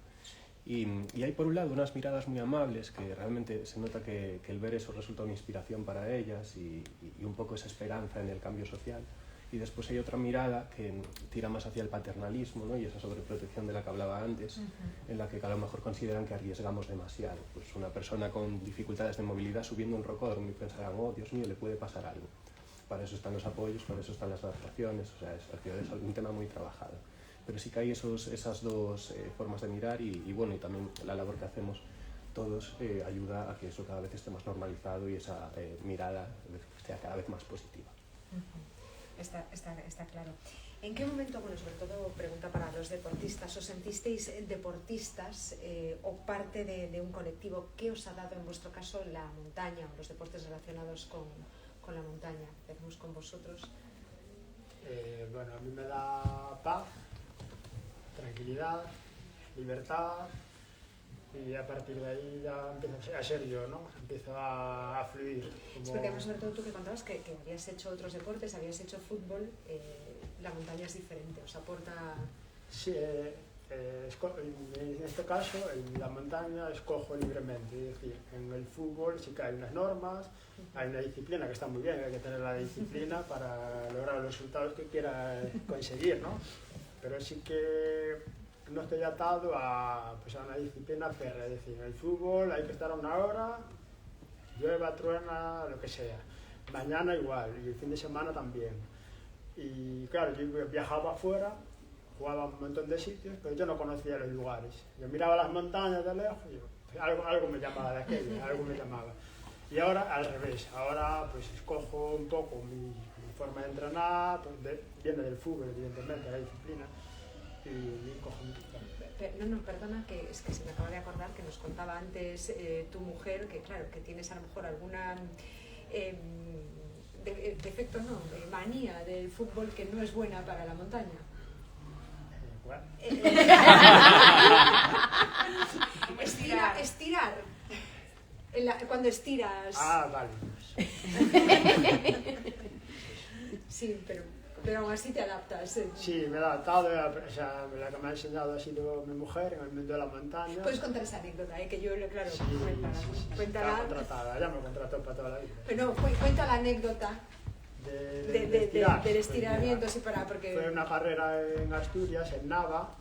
Y hay por un lado unas miradas muy amables, que realmente se nota que el ver eso resulta una inspiración para ellas y un poco esa esperanza en el cambio social. Y después hay otra mirada que tira más hacia el paternalismo, ¿no? Y esa sobreprotección de la que hablaba antes, en la que a lo mejor consideran que arriesgamos demasiado. Pues una persona con dificultades de movilidad subiendo un rocódromo y pensarán, oh Dios mío, le puede pasar algo. Para eso están los apoyos, para eso están las adaptaciones, o sea, es un tema muy trabajado. Pero sí que hay esas dos formas de mirar y bueno, y también la labor que hacemos todos ayuda a que eso cada vez esté más normalizado y esa mirada sea cada vez más positiva. Está claro. ¿En qué momento, bueno, sobre todo pregunta para los deportistas, os sentisteis deportistas o parte de un colectivo? ¿Qué os ha dado en vuestro caso la montaña o los deportes relacionados con la montaña? Empezamos con vosotros. Bueno, a mí me da paz, tranquilidad, libertad, y a partir de ahí ya empiezo a ser yo, ¿no? Empiezo a fluir. Es porque además, sobre todo tú que contabas que habías hecho otros deportes, habías hecho fútbol, la montaña es diferente, os aporta... Sí, en este caso, en la montaña escojo libremente, es decir, en el fútbol sí que hay unas normas, hay una disciplina que está muy bien, hay que tener la disciplina para lograr los resultados que quieras conseguir, ¿no? Pero sí que no estoy atado a una disciplina férrea, es decir, en el fútbol hay que estar una hora, llueva, truena, lo que sea. Mañana igual, y el fin de semana también. Y claro, yo viajaba afuera, jugaba a un montón de sitios, pero yo no conocía los lugares. Yo miraba las montañas de lejos y algo me llamaba de aquello, algo me llamaba. Y ahora al revés, ahora pues escojo un poco mi forma de entrenar, pues viene del fútbol, evidentemente, la disciplina. No, perdona, que es que se me acaba de acordar que nos contaba antes tu mujer, que claro, que tienes a lo mejor alguna defecto, no, manía del fútbol que no es buena para la montaña. Estirar. Cuando estiras. Ah, vale. Sí, pero aún así te adaptas. Sí, me he adaptado, o sea, la que me ha enseñado ha sido mi mujer en el mundo de la montaña. Puedes contar esa anécdota, que yo, claro, Sí, cuéntala. está contratada, ella me contrató para toda la vida. Pero no, cuenta la anécdota del estiramiento, pues, sí, porque... Fue una carrera en Asturias, en Nava,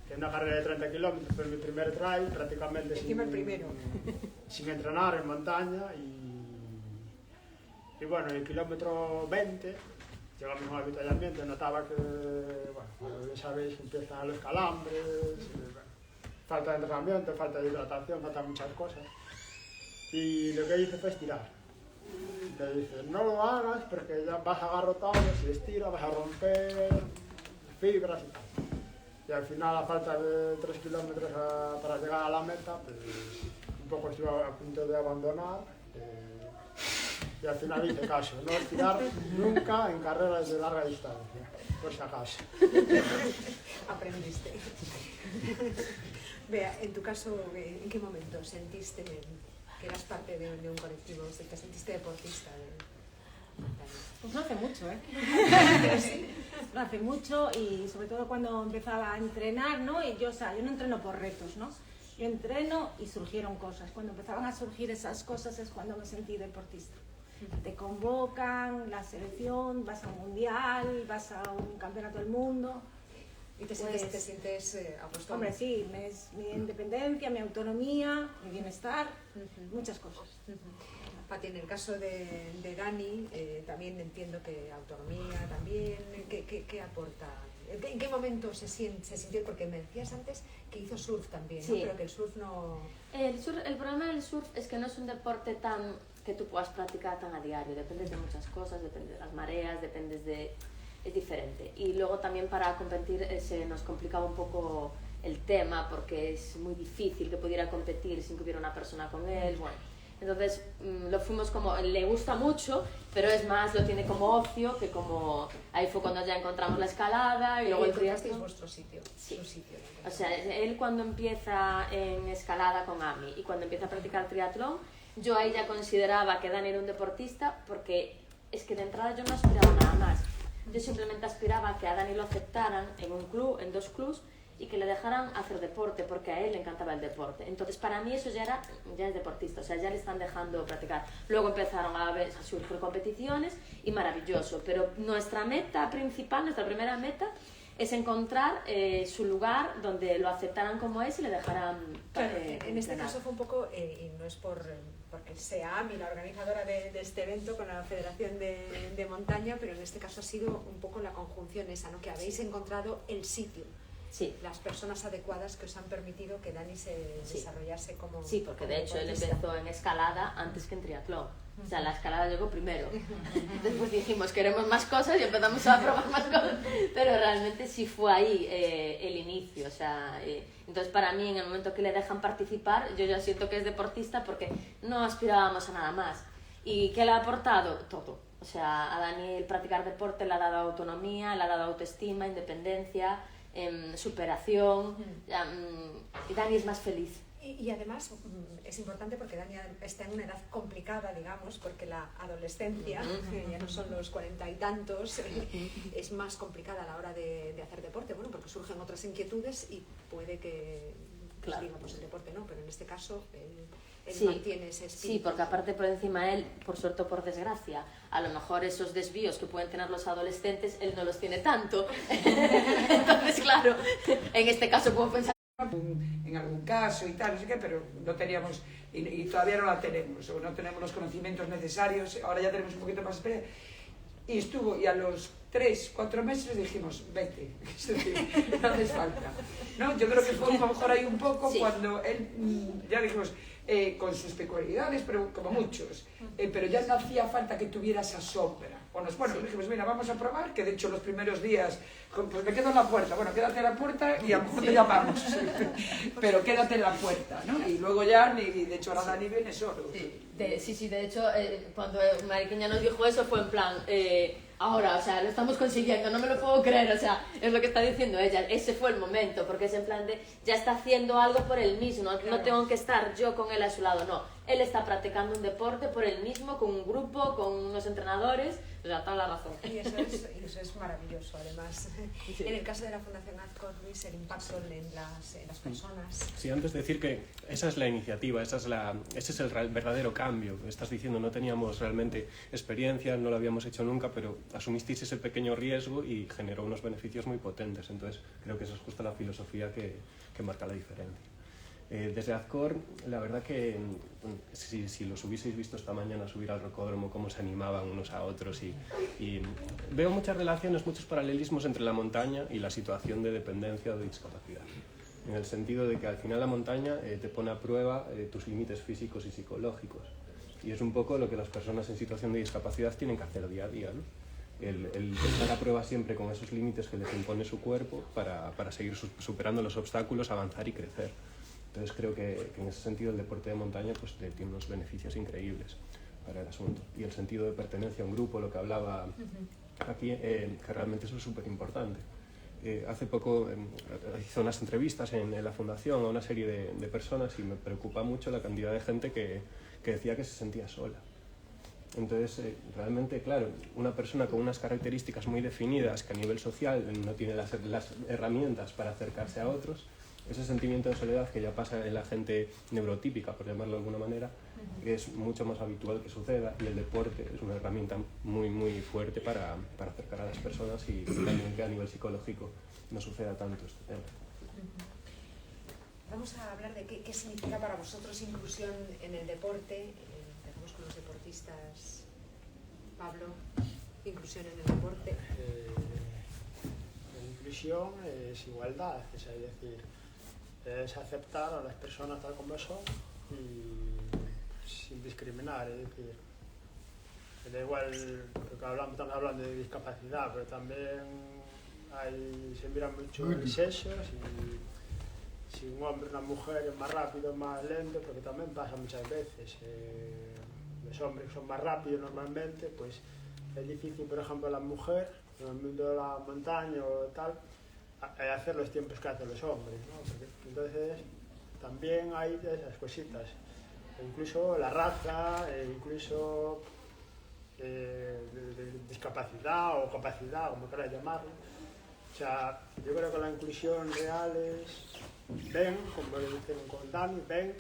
que una carrera de 30 kilómetros, fue mi primer trail, prácticamente sin entrenar en montaña, y bueno, en el kilómetro 20 llegamos al avituallamiento, notaba que, bueno, ya sabéis, empiezan los calambres, bueno, falta de entrenamiento, falta de hidratación, faltan muchas cosas. Y lo que hice fue estirar. Le dije, no lo hagas porque ya vas agarrotado, si estiras vas a romper fibras y tal. Y al final, a falta de 3 kilómetros para llegar a la meta, pues un poco estuve a punto de abandonar. Y al final hice caso, no estirar nunca en carreras de larga distancia, por si acaso. Aprendiste. Vea, en tu caso, ¿en qué momento sentiste que eras parte de un colectivo? ¿Te sentiste deportista? Pues no hace mucho, No hace mucho, y sobre todo cuando empezaba a entrenar, ¿no? Y yo no entreno por retos, ¿no? Yo entreno y surgieron cosas. Cuando empezaban a surgir esas cosas es cuando me sentí deportista. Te convocan, la selección, vas a un mundial, vas a un campeonato del mundo. ¿Y te sientes a gusto? Hombre, sí, mi independencia, mi autonomía, mi bienestar, muchas cosas. Pati, en el caso de Dani, también entiendo que autonomía también, ¿qué aporta? ¿En qué momento se sintió? Porque me decías antes que hizo surf también, sí. ¿no? Pero que el surf no... El problema del surf es que no es un deporte que tú puedas practicar tan a diario, depende de muchas cosas, depende de las mareas, es diferente. Y luego también para competir se nos complicaba un poco el tema porque es muy difícil que pudiera competir sin que hubiera una persona con él, bueno. Entonces lo fuimos como, le gusta mucho, pero es más, lo tiene como ocio, que como, ahí fue cuando ya encontramos la escalada y luego el triatlón. Vuestro sitio, sí. su sitio. O sea, él cuando empieza en escalada con Ami y cuando empieza a practicar triatlón, yo ahí ya consideraba que Dani era un deportista porque es que de entrada yo no aspiraba nada más. Yo simplemente aspiraba a que a Dani lo aceptaran en un club, en 2 clubs, y que le dejaran hacer deporte, porque a él le encantaba el deporte. Entonces, para mí eso ya es deportista, o sea, ya le están dejando practicar. Luego empezaron a surgir competiciones y maravilloso, pero nuestra meta principal, nuestra primera meta, es encontrar su lugar donde lo aceptaran como es y le dejaran claro, en este caso fue un poco, y no es porque sea AMI la organizadora de este evento con la Federación de Montaña, pero en este caso ha sido un poco la conjunción esa, ¿no? Que habéis encontrado el sitio. Sí. Las personas adecuadas que os han permitido que Dani se desarrollase como... Sí, porque de hecho él empezó en escalada antes que en triatlón. O sea, la escalada llegó primero. Después dijimos, queremos más cosas y empezamos a probar más cosas. Pero realmente sí fue ahí el inicio. O sea, entonces para mí, en el momento que le dejan participar, yo ya siento que es deportista porque no aspirábamos a nada más. ¿Y qué le ha aportado? Todo. O sea, a Dani el practicar deporte le ha dado autonomía, le ha dado autoestima, independencia, superación, y Dani es más feliz. Y además es importante porque Dani está en una edad complicada, digamos, porque la adolescencia, ya no son los 40 y tantos, es más complicada a la hora de hacer deporte, bueno, porque surgen otras inquietudes y puede que, claro, digamos, el deporte no, pero en este caso él sí, mantiene ese espíritu. Sí, porque aparte por encima él, por suerte o por desgracia, a lo mejor esos desvíos que pueden tener los adolescentes, él no los tiene tanto. Entonces, claro, en este caso puedo pensar en algún caso y tal, no sé qué, pero no teníamos, y todavía no la tenemos, o no tenemos los conocimientos necesarios, ahora ya tenemos un poquito más de experiencia. Y estuvo, y a los 3-4 meses dijimos, vete, es decir, no haces falta, ¿no? Yo creo que fue a lo mejor ahí un poco, sí, cuando él, ya dijimos, con sus peculiaridades, pero como muchos, pero ya no hacía falta que tuviera esa sombra. Bueno, sí, dijimos, mira, vamos a probar, que de hecho los primeros días, pues me quedo en la puerta, bueno, quédate en la puerta y a lo mejor te llamamos, pero quédate en la puerta, ¿no? Y luego ya, de hecho ahora Dani viene solo. Sí, de hecho, cuando Mariquiña nos dijo eso fue en plan, ahora, o sea, lo estamos consiguiendo, no me lo puedo creer, o sea, es lo que está diciendo ella, ese fue el momento, porque es en plan de, ya está haciendo algo por él mismo, claro, no tengo que estar yo con él a su lado, no, él está practicando un deporte por él mismo, con un grupo, con unos entrenadores, o sea, toda la razón. Y eso es maravilloso, además. Sí. En el caso de la Fundación Azcor, Luis, el impacto en las personas. Sí, antes de decir que esa es la iniciativa, ese es el verdadero cambio. Estás diciendo, no teníamos realmente experiencia, no lo habíamos hecho nunca, pero asumisteis ese pequeño riesgo y generó unos beneficios muy potentes. Entonces, creo que esa es justo la filosofía que marca la diferencia. Desde Azcor, la verdad que si los hubieseis visto esta mañana subir al rocódromo, cómo se animaban unos a otros y veo muchas relaciones, muchos paralelismos entre la montaña y la situación de dependencia o de discapacidad. En el sentido de que al final la montaña te pone a prueba tus límites físicos y psicológicos. Y es un poco lo que las personas en situación de discapacidad tienen que hacer día a día, ¿no? El estar a prueba siempre con esos límites que les impone su cuerpo para seguir superando los obstáculos, avanzar y crecer. Entonces creo que en ese sentido el deporte de montaña pues, tiene unos beneficios increíbles para el asunto. Y el sentido de pertenencia a un grupo, lo que hablaba aquí, que realmente eso es súper importante. Hace poco hice unas entrevistas en la fundación a una serie de personas y me preocupa mucho la cantidad de gente que decía que se sentía sola. Entonces, realmente, claro, una persona con unas características muy definidas que a nivel social no tiene las herramientas para acercarse a otros, ese sentimiento de soledad que ya pasa en la gente neurotípica, por llamarlo de alguna manera, es mucho más habitual que suceda y el deporte es una herramienta muy, muy fuerte para acercar a las personas y también que a nivel psicológico no suceda tanto este tema. Vamos a hablar de qué significa para vosotros inclusión en el deporte. Empezamos con los deportistas. Pablo, inclusión en el deporte. La inclusión es igualdad, es decir, es aceptar a las personas tal como son y sin discriminar, es decir, da igual, porque estamos hablando de discapacidad, pero también se mira mucho el sexo, si un hombre o una mujer es más rápido o más lento, porque también pasa muchas veces. Los hombres que son más rápidos normalmente, pues es difícil, por ejemplo, a la mujer, en el mundo de la montaña o tal, hacer los tiempos que hacen los hombres, ¿no? Porque, entonces también hay esas cositas, incluso la raza, incluso de discapacidad o capacidad, como quieras llamarlo. O sea, yo creo que la inclusión real es, ven, como le dicen con Dani, ven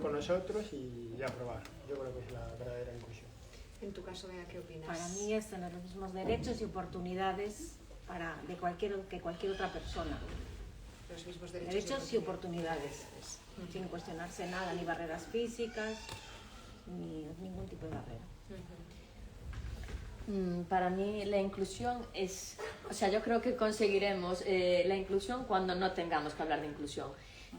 con nosotros y a probar. Yo creo que es la verdadera inclusión. En tu caso, Bea, ¿qué opinas? Para mí es tener los mismos derechos y oportunidades que cualquier otra persona. Los mismos Derechos y oportunidades, sin cuestionarse nada, ni barreras físicas, ni ningún tipo de barrera. Para mí la inclusión es, o sea, yo creo que conseguiremos la inclusión cuando no tengamos que hablar de inclusión,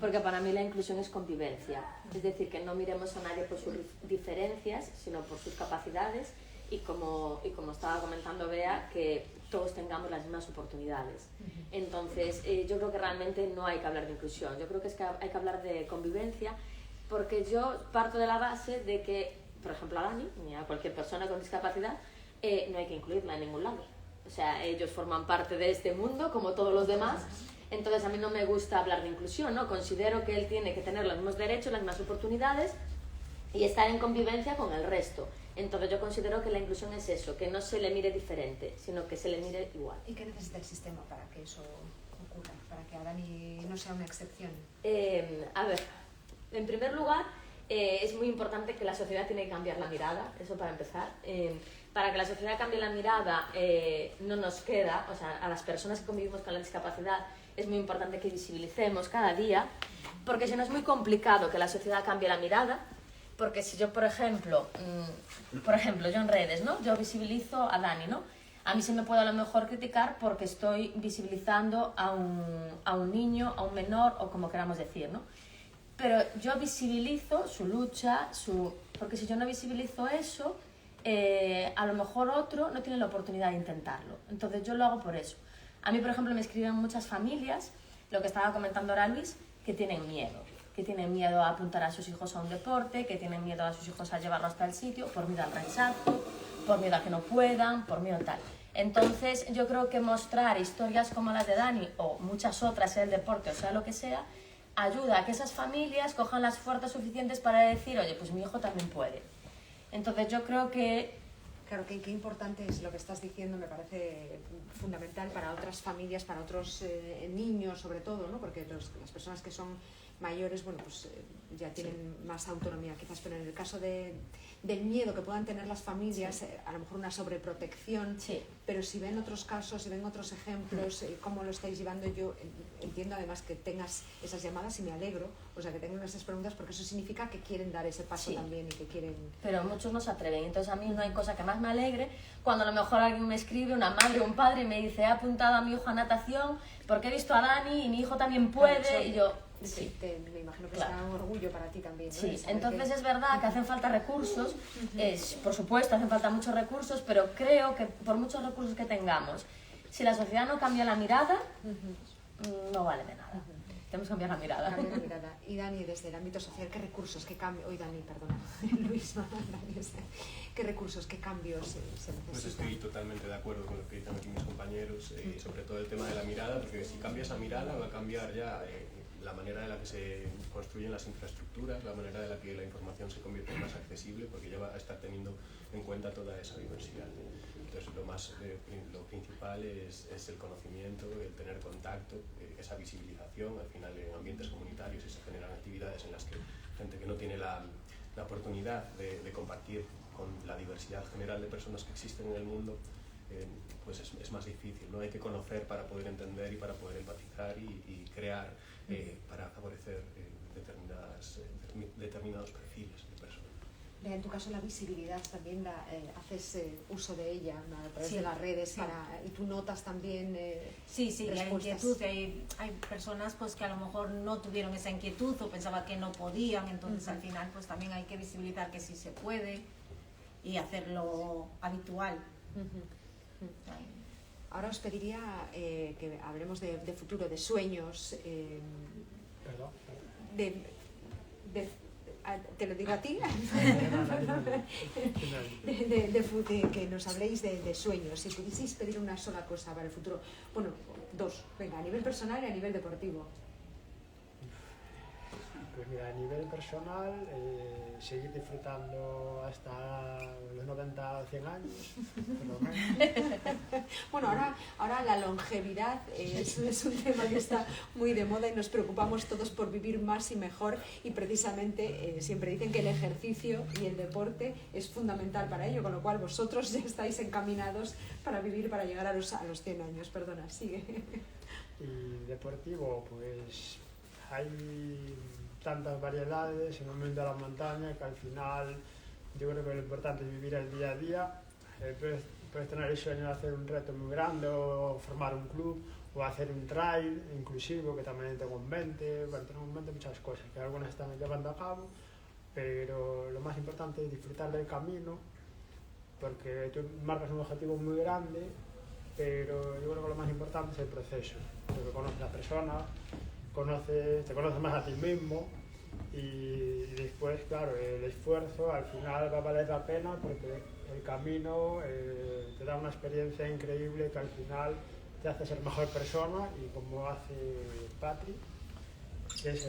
porque para mí la inclusión es convivencia, es decir, que no miremos a nadie por sus diferencias, sino por sus capacidades y como estaba comentando Bea, que todos tengamos las mismas oportunidades. Entonces, yo creo que realmente no hay que hablar de inclusión, yo creo que hay que hablar de convivencia, porque yo parto de la base de que, por ejemplo, a Dani, ni a cualquier persona con discapacidad, no hay que incluirla en ningún lado. O sea, ellos forman parte de este mundo como todos los demás. Entonces a mí no me gusta hablar de inclusión, ¿no? Considero que él tiene que tener los mismos derechos, las mismas oportunidades y estar en convivencia con el resto. Entonces yo considero que la inclusión es eso, que no se le mire diferente, sino que se le mire igual. ¿Y qué necesita el sistema para que eso ocurra? Para que a Dani no sea una excepción. A ver, en primer lugar, es muy importante que la sociedad tiene que cambiar la mirada, eso para empezar. Para que la sociedad cambie la mirada, no nos queda, o sea, a las personas que convivimos con la discapacidad, es muy importante que visibilicemos cada día, porque si no es muy complicado que la sociedad cambie la mirada, porque si yo, por ejemplo, yo en redes, ¿no? Yo visibilizo a Dani, ¿no? A mí se me puede a lo mejor criticar porque estoy visibilizando a un niño, a un menor, o como queramos decir, ¿no? Pero yo visibilizo su lucha, porque si yo no visibilizo eso, a lo mejor otro no tiene la oportunidad de intentarlo. Entonces yo lo hago por eso. A mí, por ejemplo, me escriben muchas familias, lo que estaba comentando ahora Luis, que tienen miedo a apuntar a sus hijos a un deporte, que tienen miedo a sus hijos a llevarlo hasta el sitio, por miedo al rechazo, por miedo a que no puedan, por miedo tal. Entonces yo creo que mostrar historias como las de Dani, o muchas otras, sea el deporte o sea lo que sea, ayuda a que esas familias cojan las fuerzas suficientes para decir, oye, pues mi hijo también puede. Entonces yo creo que... Claro, qué importante es lo que estás diciendo, me parece fundamental para otras familias, para otros niños sobre todo, ¿no? Porque las personas que son mayores, bueno, pues ya tienen más autonomía quizás, pero en el caso del miedo que puedan tener las familias, a lo mejor una sobreprotección, pero si ven otros casos, si ven otros ejemplos, cómo lo estáis llevando, yo entiendo además que tengas esas llamadas y me alegro, o sea, que tengan esas preguntas, porque eso significa que quieren dar ese paso también y que quieren... Pero muchos no se atreven, entonces a mí no hay cosa que más me alegre cuando a lo mejor alguien me escribe, una madre o un padre, y me dice, he apuntado a mi hijo a natación porque he visto a Dani y mi hijo también puede, y yo... Sí, me imagino que será un orgullo para ti también, ¿no? Sí, entonces es verdad que hacen falta recursos, por supuesto hacen falta muchos recursos, pero creo que por muchos recursos que tengamos, si la sociedad no cambia la mirada, no vale de nada. Tenemos que cambiar la mirada. Cambiar la mirada. Y Dani, desde el ámbito social, ¿qué recursos, qué cambios... Hoy Dani, perdona, Luis, Dani, ¿qué recursos, qué cambios se necesitan? Pues estoy totalmente de acuerdo con lo que dicen aquí mis compañeros, sobre todo el tema de la mirada, porque si cambia esa mirada va a cambiar ya la manera en la que se construyen las infraestructuras, la manera en la que la información se convierte más accesible, porque ya va a estar teniendo en cuenta toda esa diversidad. Entonces lo principal es el conocimiento, el tener contacto, esa visibilización. Al final en ambientes comunitarios y se generan actividades en las que gente que no tiene la oportunidad de compartir con la diversidad general de personas que existen en el mundo, pues es más difícil, ¿no? Hay que conocer para poder entender y para poder empatizar y crear para favorecer determinados perfiles de personas. En tu caso la visibilidad también haces uso de ella, ¿no? A través de las redes, y tú notas también sí, la respuestas. inquietud, hay personas pues que a lo mejor no tuvieron esa inquietud o pensaban que no podían, entonces al final pues también hay que visibilizar que sí se puede y hacerlo habitual. Ahora os pediría que hablemos de futuro, de sueños, Perdón. te lo digo a ti, que nos habléis de sueños. Si pudieseis pedir una sola cosa para el futuro, bueno, dos, venga, a nivel personal y a nivel deportivo. Pues mira, a nivel personal, seguir disfrutando hasta los 90 o 100 años, por lo menos. Bueno, ahora la longevidad es un tema que está muy de moda y nos preocupamos todos por vivir más y mejor, y precisamente siempre dicen que el ejercicio y el deporte es fundamental para ello, con lo cual vosotros ya estáis encaminados para vivir, para llegar a los 100 años. Perdona, sigue. Y deportivo, pues hay tantas variedades en el mundo de la montaña que al final yo creo que lo importante es vivir el día a día. Puedes tener el sueño de hacer un reto muy grande o formar un club o hacer un trail inclusivo, que también tengo en mente. Bueno, tengo en mente muchas cosas que algunas están llevando a cabo, pero lo más importante es disfrutar del camino, porque tú marcas un objetivo muy grande, pero yo creo que lo más importante es el proceso, porque conoces a la persona, te conoces más a ti mismo, y después, claro, el esfuerzo al final va a valer la pena, porque el camino te da una experiencia increíble que al final te hace ser mejor persona, y como hace Patri, que es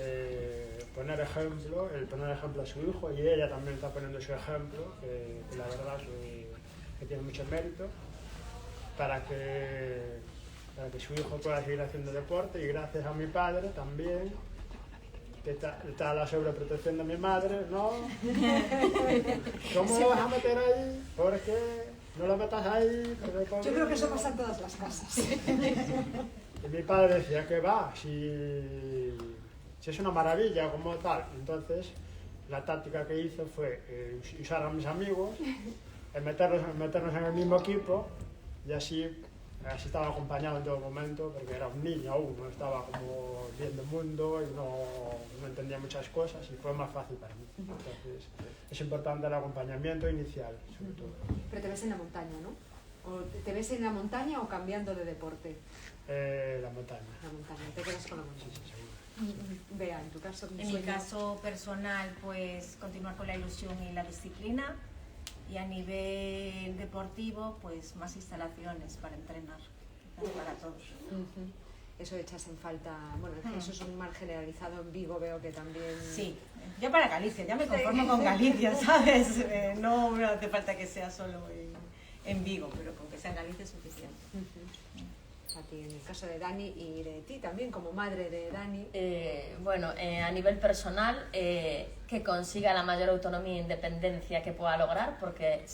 poner ejemplo a su hijo, y ella también está poniendo su ejemplo, que la verdad que tiene mucho mérito, para que su hijo pueda seguir haciendo deporte. Y gracias a mi padre también, que está la sobreprotección de mi madre, ¿no? ¿Cómo lo vas a meter ahí? ¿Por qué? No lo metas ahí. Yo creo que eso pasa en todas las casas. Y mi padre decía que va, si es una maravilla como tal. Entonces la táctica que hizo fue usar a mis amigos, meternos en el mismo equipo, y así estaba acompañado en todo momento, porque era un niño aún, no estaba como viendo el mundo y no entendía muchas cosas, y fue más fácil para mí. Entonces es importante el acompañamiento inicial, sobre todo. Pero te ves en la montaña, ¿no? ¿O te ves en la montaña o cambiando de deporte? La montaña. La montaña, te quedas con la montaña. Sí, seguro. Bea, en tu caso, En mi caso personal, pues continuar con la ilusión y la disciplina, y a nivel deportivo, pues más instalaciones para entrenar, para todos. eso echas en falta. Bueno, eso es un mal generalizado en Vigo, veo que también... Sí, yo para Galicia, ya me conformo con Galicia, ¿sabes? No hace falta que sea solo en Vigo, pero con que sea en Galicia es suficiente. A ti, en el caso de Dani y de ti también, como madre de Dani. Bueno, a nivel personal, que consiga la mayor autonomía e independencia que pueda lograr, porque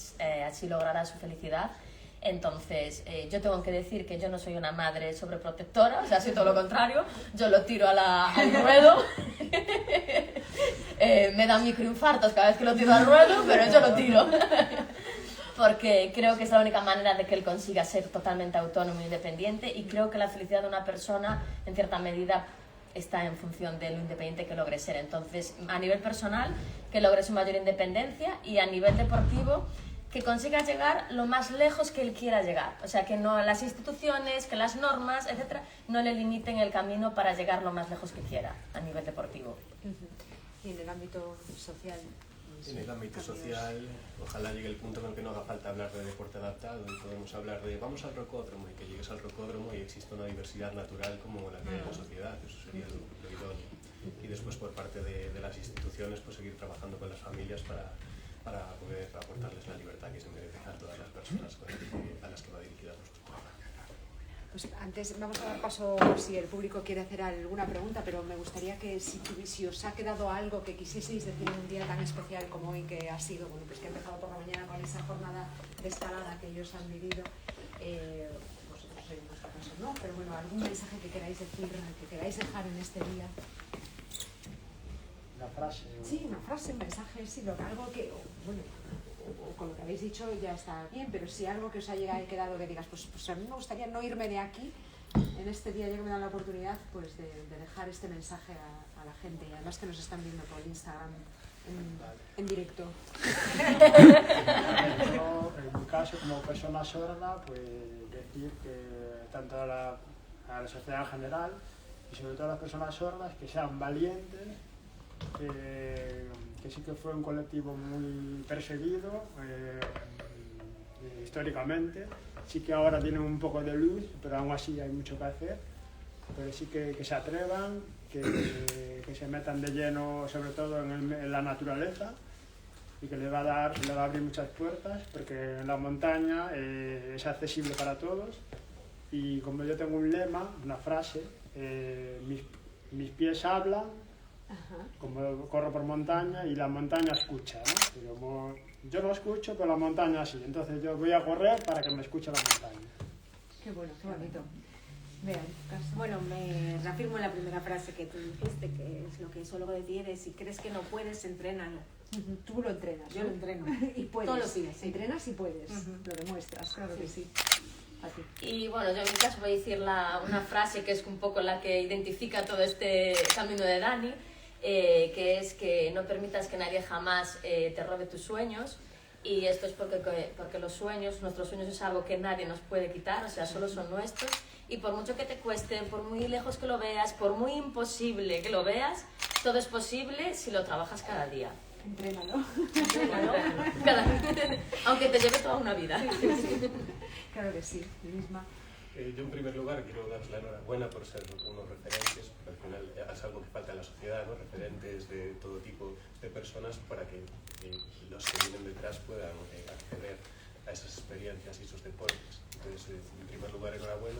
así logrará su felicidad. Entonces, yo tengo que decir que yo no soy una madre sobreprotectora, o sea, soy todo lo contrario, yo lo tiro al ruedo. Me dan microinfartos cada vez que lo tiro al ruedo, pero yo lo tiro. Porque creo que es la única manera de que él consiga ser totalmente autónomo e independiente, y creo que la felicidad de una persona, en cierta medida, está en función de lo independiente que logre ser. Entonces, a nivel personal, que logre su mayor independencia, y a nivel deportivo, que consiga llegar lo más lejos que él quiera llegar. O sea, que no las instituciones, que las normas, etcétera, no le limiten el camino para llegar lo más lejos que quiera a nivel deportivo. Y en el ámbito social... En el ámbito social, ojalá llegue el punto en el que no haga falta hablar de deporte adaptado y podemos hablar de vamos al rocódromo, y que llegues al rocódromo y exista una diversidad natural como la que hay en la sociedad. Eso sería lo idóneo. Y después, por parte de las instituciones, pues seguir trabajando con las familias para poder aportarles la libertad que se merecen a todas las personas a las que va dirigida nuestro programa. Pues antes vamos a dar paso si el público quiere hacer alguna pregunta, pero me gustaría que si os ha quedado algo que quisieseis decir en un día tan especial como hoy, que ha sido, bueno, pues que ha empezado por la mañana con esa jornada de escalada que ellos han vivido, vosotros en nuestro caso no, pero bueno, algún mensaje que queráis decir, que queráis dejar en este día. Una frase. Sí, una frase, un mensaje, sí, algo que, bueno, o con lo que habéis dicho ya está bien, pero si algo que os haya quedado que digas, pues a mí me gustaría no irme de aquí en este día, ya que me dan la oportunidad, pues de dejar este mensaje a la gente, y además que nos están viendo por Instagram en directo. Yo, en mi caso, como persona sorda, pues decir que tanto a la sociedad en general y sobre todo a las personas sordas, que sean valientes, que sí que fue un colectivo muy perseguido históricamente. Sí que ahora tienen un poco de luz, pero aún así hay mucho que hacer. Pero sí que se atrevan, que se metan de lleno, sobre todo en la naturaleza, y que le va a abrir muchas puertas, porque en la montaña es accesible para todos. Y como yo tengo un lema, una frase, mis pies hablan, como corro por montaña, y la montaña escucha, ¿no? Y como yo no escucho, pero la montaña sí. Entonces yo voy a correr para que me escuche la montaña. Qué bueno, qué bonito. Vean, bueno, me reafirmo en la primera frase que tú dijiste, que es lo que suelo decir, es si crees que no puedes, entrénalo. Tú lo entrenas, yo lo entreno. Y puedes. Todos los días, sí. Entrenas y puedes, lo demuestras, claro que sí. A ti. Y bueno, yo en mi caso voy a decir una frase que es un poco la que identifica todo este camino de Dani, que es que no permitas que nadie jamás te robe tus sueños. Y esto es porque los sueños, nuestros sueños es algo que nadie nos puede quitar, o sea, solo son nuestros. Y por mucho que te cueste, por muy lejos que lo veas, por muy imposible que lo veas, todo es posible si lo trabajas cada día. Entrénalo. Entrénalo. Aunque te lleve toda una vida. Claro que sí, misma. Yo en primer lugar quiero daros la enhorabuena por ser unos referentes, porque al final es algo que falta en la sociedad, ¿no? Referentes de todo tipo de personas para que los que vienen detrás puedan acceder a esas experiencias y esos deportes. Entonces, en primer lugar, enhorabuena.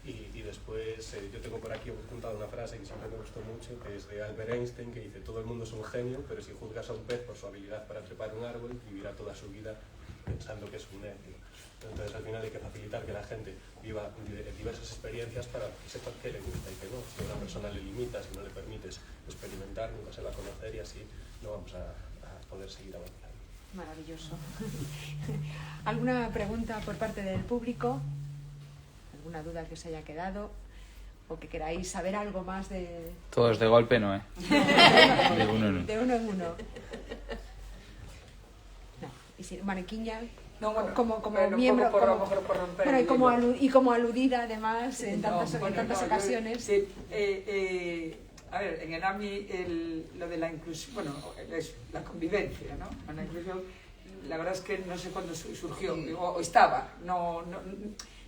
Y después, yo tengo por aquí apuntado una frase que siempre me gustó mucho, que es de Albert Einstein, que dice: todo el mundo es un genio, pero si juzgas a un pez por su habilidad para trepar un árbol, vivirá toda su vida pensando que es un necio. Entonces, al final hay que facilitar que la gente viva diversas experiencias para que sepa qué le gusta y qué no. Si a una persona le limitas, si no le permites experimentar, nunca se va a conocer, y así no vamos a poder seguir avanzando. Maravilloso. ¿Alguna pregunta por parte del público? ¿Alguna duda que os haya quedado? ¿O que queráis saber algo más de...? Todos de golpe no, ¿eh? De uno en uno. De uno en uno. No. Y si Mariquiña, No, bueno, como bueno, miembro... por romper bueno, el y como aludida además en tantas yo- ocasiones. sí, a ver, en el AMI lo de la inclusión, bueno, es la convivencia, ¿no? La inclusión, la verdad es que no sé cuándo surgió, o estaba, no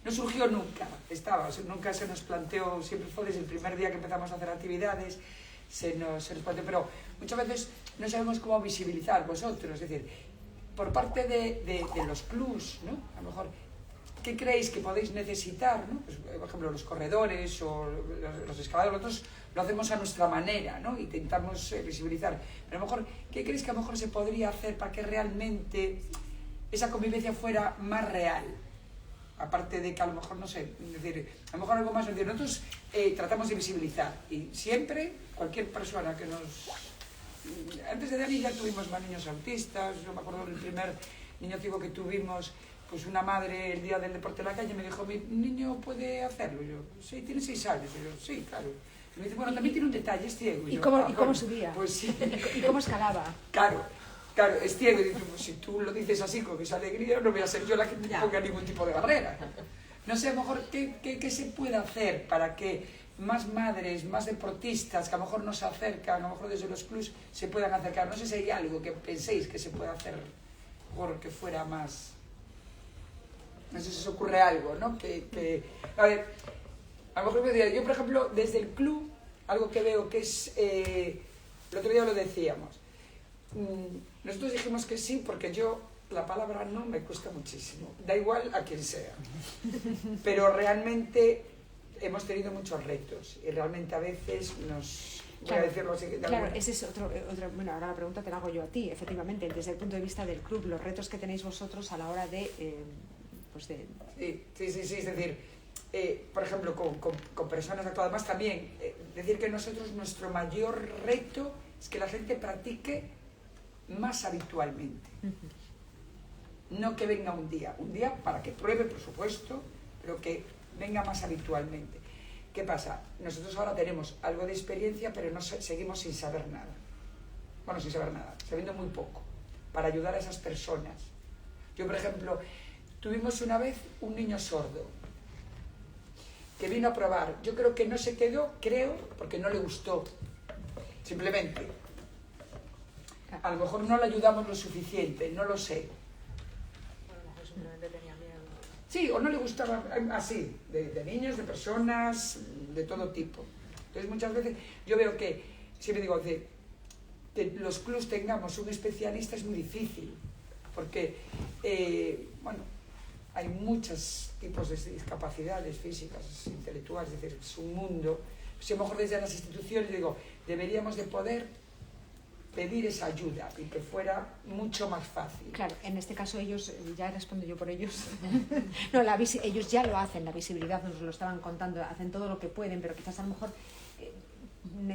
no surgió nunca, nunca se nos planteó, siempre fue desde el primer día que empezamos a hacer actividades, se nos planteó, pero muchas veces no sabemos cómo visibilizar vosotros, es decir, por parte de los clubs, ¿no? A lo mejor, ¿qué creéis que podéis necesitar, ¿no? Pues, por ejemplo, los corredores o los escaladores, nosotros lo hacemos a nuestra manera, ¿no? Intentamos visibilizar, pero a lo mejor, ¿qué creéis que a lo mejor se podría hacer para que realmente esa convivencia fuera más real? Aparte de que a lo mejor, no sé, es decir, a lo mejor algo más, es decir, nosotros tratamos de visibilizar y siempre, cualquier persona que nos... Antes de Dani ya tuvimos más niños autistas, yo me acuerdo del primer niño ciego que tuvimos, pues una madre el día del deporte en la calle me dijo, ¿mi niño puede hacerlo? Y yo, sí, tiene 6 años. Y yo, sí, claro. Y me dice, bueno, también tiene un detalle, es ciego. ¿Y cómo subía? Pues sí. ¿Y cómo escalaba? Claro, es ciego. Y digo, pues, si tú lo dices así con esa alegría, no voy a ser yo la que me ponga ningún tipo de barrera. No sé, a lo mejor, ¿qué se puede hacer para que más madres, más deportistas que a lo mejor no se acercan, a lo mejor desde los clubs se puedan acercar? No sé si hay algo que penséis que se pueda hacer por que fuera más... No sé si os ocurre algo, ¿no? A ver, a lo mejor me diría, yo por ejemplo, desde el club, algo que veo que es... el otro día lo decíamos. Nosotros dijimos que sí porque la palabra no me cuesta muchísimo. Da igual a quien sea. Pero realmente... hemos tenido muchos retos y realmente a veces nos... Voy a decirlo así, claro, ese es otro... Bueno, ahora la pregunta te la hago yo a ti, efectivamente, desde el punto de vista del club, los retos que tenéis vosotros a la hora de... Sí, es decir, por ejemplo, con personas actuales, además también, decir que nosotros nuestro mayor reto es que la gente practique más habitualmente. No que venga un día para que pruebe, por supuesto, pero que venga más habitualmente. ¿Qué pasa? Nosotros ahora tenemos algo de experiencia, pero seguimos sin saber nada. Bueno, sin saber nada, sabiendo muy poco, para ayudar a esas personas. Yo, por ejemplo, tuvimos una vez un niño sordo que vino a probar. Yo creo que no se quedó, porque no le gustó. Simplemente. A lo mejor no le ayudamos lo suficiente, no lo sé. Sí, o no le gustaba así, de niños, de personas, de todo tipo. Entonces muchas veces yo veo que, siempre digo, que los clubs tengamos un especialista es muy difícil, porque, bueno, hay muchos tipos de discapacidades físicas, intelectuales, es decir, es un mundo. Si a lo mejor desde las instituciones, digo, deberíamos de poder pedir esa ayuda y que fuera mucho más fácil. Claro, en este caso ellos, ya respondo yo por ellos, no, ellos ya lo hacen, la visibilidad, nos lo estaban contando, hacen todo lo que pueden, pero quizás a lo mejor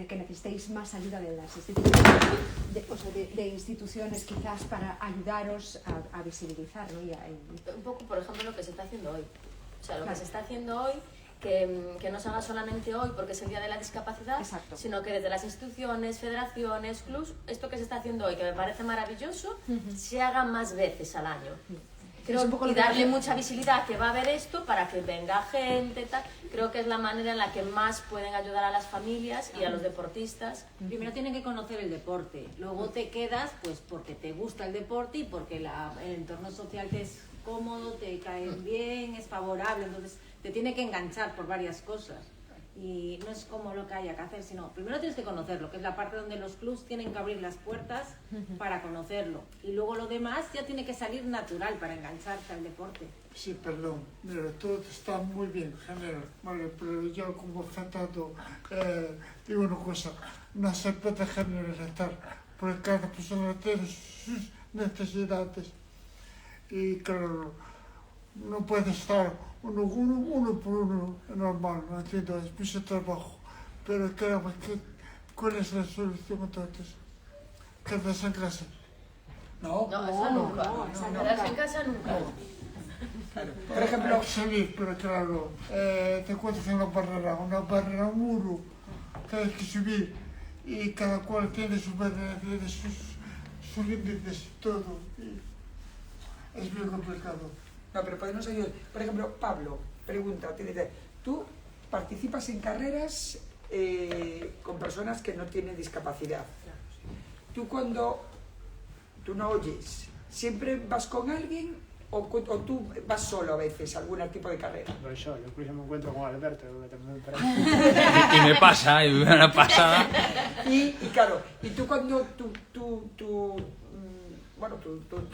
que necesitéis más ayuda de las instituciones, de instituciones quizás para ayudaros a visibilizar, ¿no? Un poco, por ejemplo, lo que se está haciendo hoy. O sea, lo que se está haciendo hoy, que no se haga solamente hoy porque es el Día de la Discapacidad, sino que desde las instituciones, federaciones, clubs, esto que se está haciendo hoy, que me parece maravilloso, se haga más veces al año. Y darle mucha visibilidad que va a haber esto para que venga gente, tal. Creo que es la manera en la que más pueden ayudar a las familias y a los deportistas. Primero tienen que conocer el deporte, luego te quedas pues porque te gusta el deporte y porque el entorno social te es cómodo, te cae bien, es favorable, entonces te tiene que enganchar por varias cosas. Y no es como lo que haya que hacer, sino primero tienes que conocerlo, que es la parte donde los clubs tienen que abrir las puertas para conocerlo. Y luego lo demás ya tiene que salir natural para engancharse al deporte. Sí, perdón, mira, todo está muy bien, general, vale, pero yo como afectado digo una cosa, no se puede generalizar, porque cada persona tiene sus necesidades y claro, no puede estar uno por uno normal, no entiendo, es mucho trabajo, pero créame que ¿cuál es la solución entonces? ¿Quedarse en casa? No, eso nunca. Quedarse en casa nunca. Claro. Por ejemplo, salir, pero claro, te encuentras en una barrera, un muro, tienes que subir y cada cual tiene sus límites y todo. Y es bien complicado. No, pero podemos ayudar. Por ejemplo, Pablo, pregunta, ¿tú participas en carreras con personas que no tienen discapacidad? Tú cuando tú no oyes, ¿siempre vas con alguien o tú vas solo a veces a algún tipo de carrera? Voy solo, incluso me encuentro con Alberto, que también Y me pasa, y me pasa. Y claro, y tú cuando tu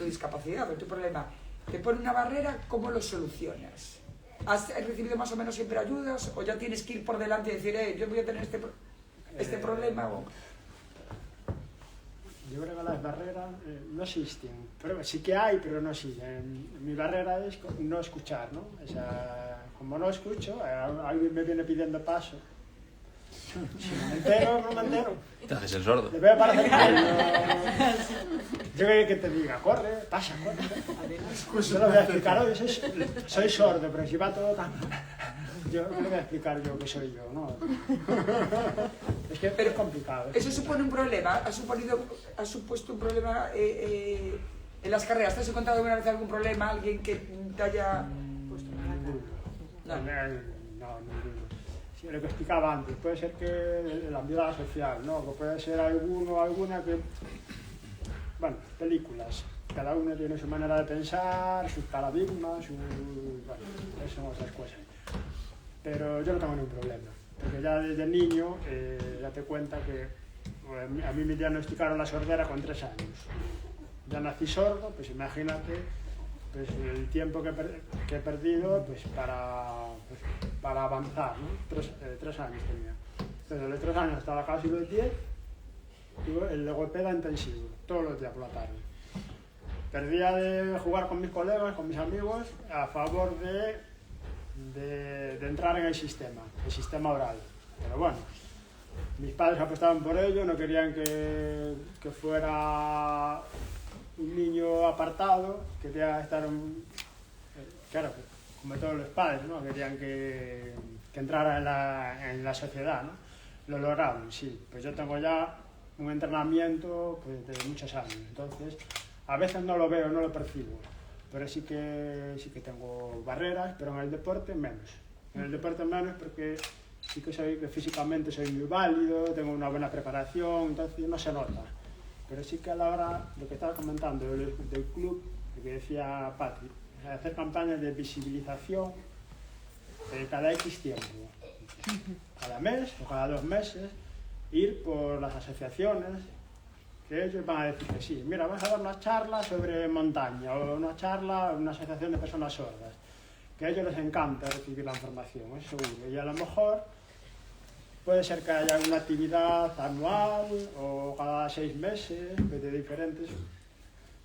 discapacidad o tu problema te pone una barrera, ¿cómo lo solucionas? ¿Has recibido más o menos siempre ayudas o ya tienes que ir por delante y decir, yo voy a tener este problema? O... Yo creo que las barreras no existen, pero sí que hay, pero no existen. Mi barrera es no escuchar, ¿no? O sea, como no escucho, alguien me viene pidiendo paso. Si me entero, no me entero. Te haces el sordo. Le voy a parecer yo que te diga, corre, pasa, corre. Yo le voy a explicar, oye, soy sordo, pero si va todo tan... Yo le voy a explicar yo que soy yo, ¿no? Es que es complicado. ¿Eso supone un problema? ¿Ha supuesto un problema en las carreras? ¿Te has encontrado alguna vez algún problema? ¿Alguien que te haya puesto No, ninguno. Sí, lo que explicaba antes, puede ser que la mirada social, ¿no? O puede ser alguno o alguna que... Bueno, películas. Cada uno tiene su manera de pensar, sus paradigmas, bueno, eso son otras cosas. Pero yo no tengo ningún problema, porque ya desde niño date cuenta que a mí me diagnosticaron la sordera con 3 años. Ya nací sordo, pues imagínate pues, el tiempo que he perdido pues, para avanzar, ¿no? 3 años tenía. Desde los 3 años hasta casi los 10, tuve el logopeda intensivo, todos los días por la tarde. Perdía de jugar con mis colegas, con mis amigos, a favor de entrar en el sistema oral. Pero bueno, mis padres apostaban por ello, no querían que fuera un niño apartado, quería estar, claro, como todos los padres, ¿no? Querían que entrara en la sociedad, ¿no? Lo lograron, sí, pues yo tengo ya un entrenamiento pues, de muchos años, entonces a veces no lo veo, no lo percibo. Pero sí que tengo barreras, pero en el deporte menos. En el deporte menos porque sí que físicamente soy muy válido, tengo una buena preparación, entonces no se nota. Pero sí que a la hora, lo que estaba comentando del club, lo que decía Patri, hacer campañas de visibilización cada X tiempo. Cada mes o cada 2 meses, ir por las asociaciones, que ellos van a decir que sí, mira, vas a dar una charla sobre montaña o una asociación de personas sordas, que a ellos les encanta recibir la información, es seguro, y a lo mejor puede ser que haya una actividad anual o cada 6 meses de diferentes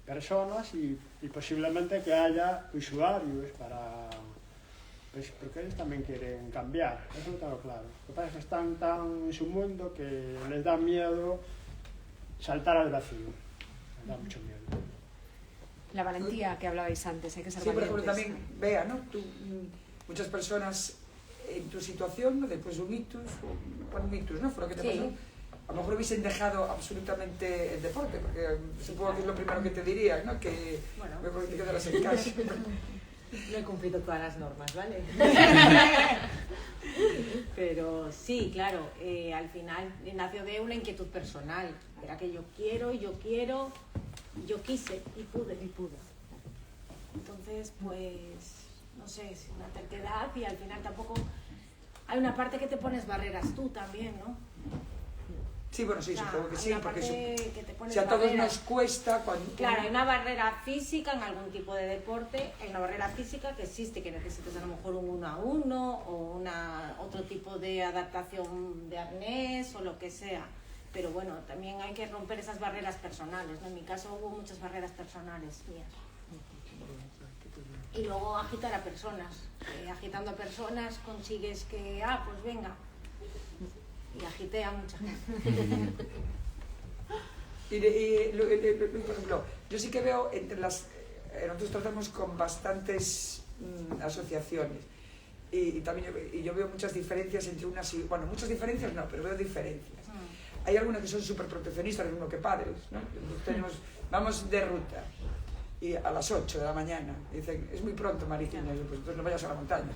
personas y posiblemente que haya usuarios pues porque ellos también quieren cambiar, eso lo tengo claro. Lo que pasa es que están tan en su mundo que les da miedo saltar al vacío, me da mucho miedo. La valentía que hablabais antes, hay que ser sí, por valientes. ejemplo, también, Bea, ¿no? Muchas personas en tu situación, ¿no? Después de un ictus, ¿no? Fue lo que te pasó. A lo mejor hubiesen dejado absolutamente el deporte, porque supongo que es lo primero que te dirían, ¿no? Que mejor te quedaras en casa. No he cumplido todas las normas, ¿vale? Pero sí, claro, al final nació de una inquietud personal. Era que yo quise y pude. Entonces, pues, no sé, es una terquedad y al final tampoco... Hay una parte que te pones barreras tú también, ¿no? Sí, bueno, sí, supongo que sí, porque si a todos nos cuesta... Claro, hay una barrera física en algún tipo de deporte, hay una barrera física que existe, que necesitas a lo mejor un 1 a 1 o otro tipo de adaptación de arnés o lo que sea. Pero bueno, también hay que romper esas barreras personales, ¿no? En mi caso hubo muchas barreras personales mías. Y luego agitar a personas. Agitando a personas consigues que, pues venga. Y agité a mucha gente. Por ejemplo, yo sí que veo nosotros tratamos con bastantes asociaciones y también yo veo muchas diferencias entre unas y... Bueno, muchas diferencias no, pero veo diferencias. Hay algunas que son súper proteccionistas, lo mismo que padres, ¿no? Vamos de ruta y a las 8 de la mañana. Dicen, es muy pronto, Maricina. Pues entonces no vayas a la montaña.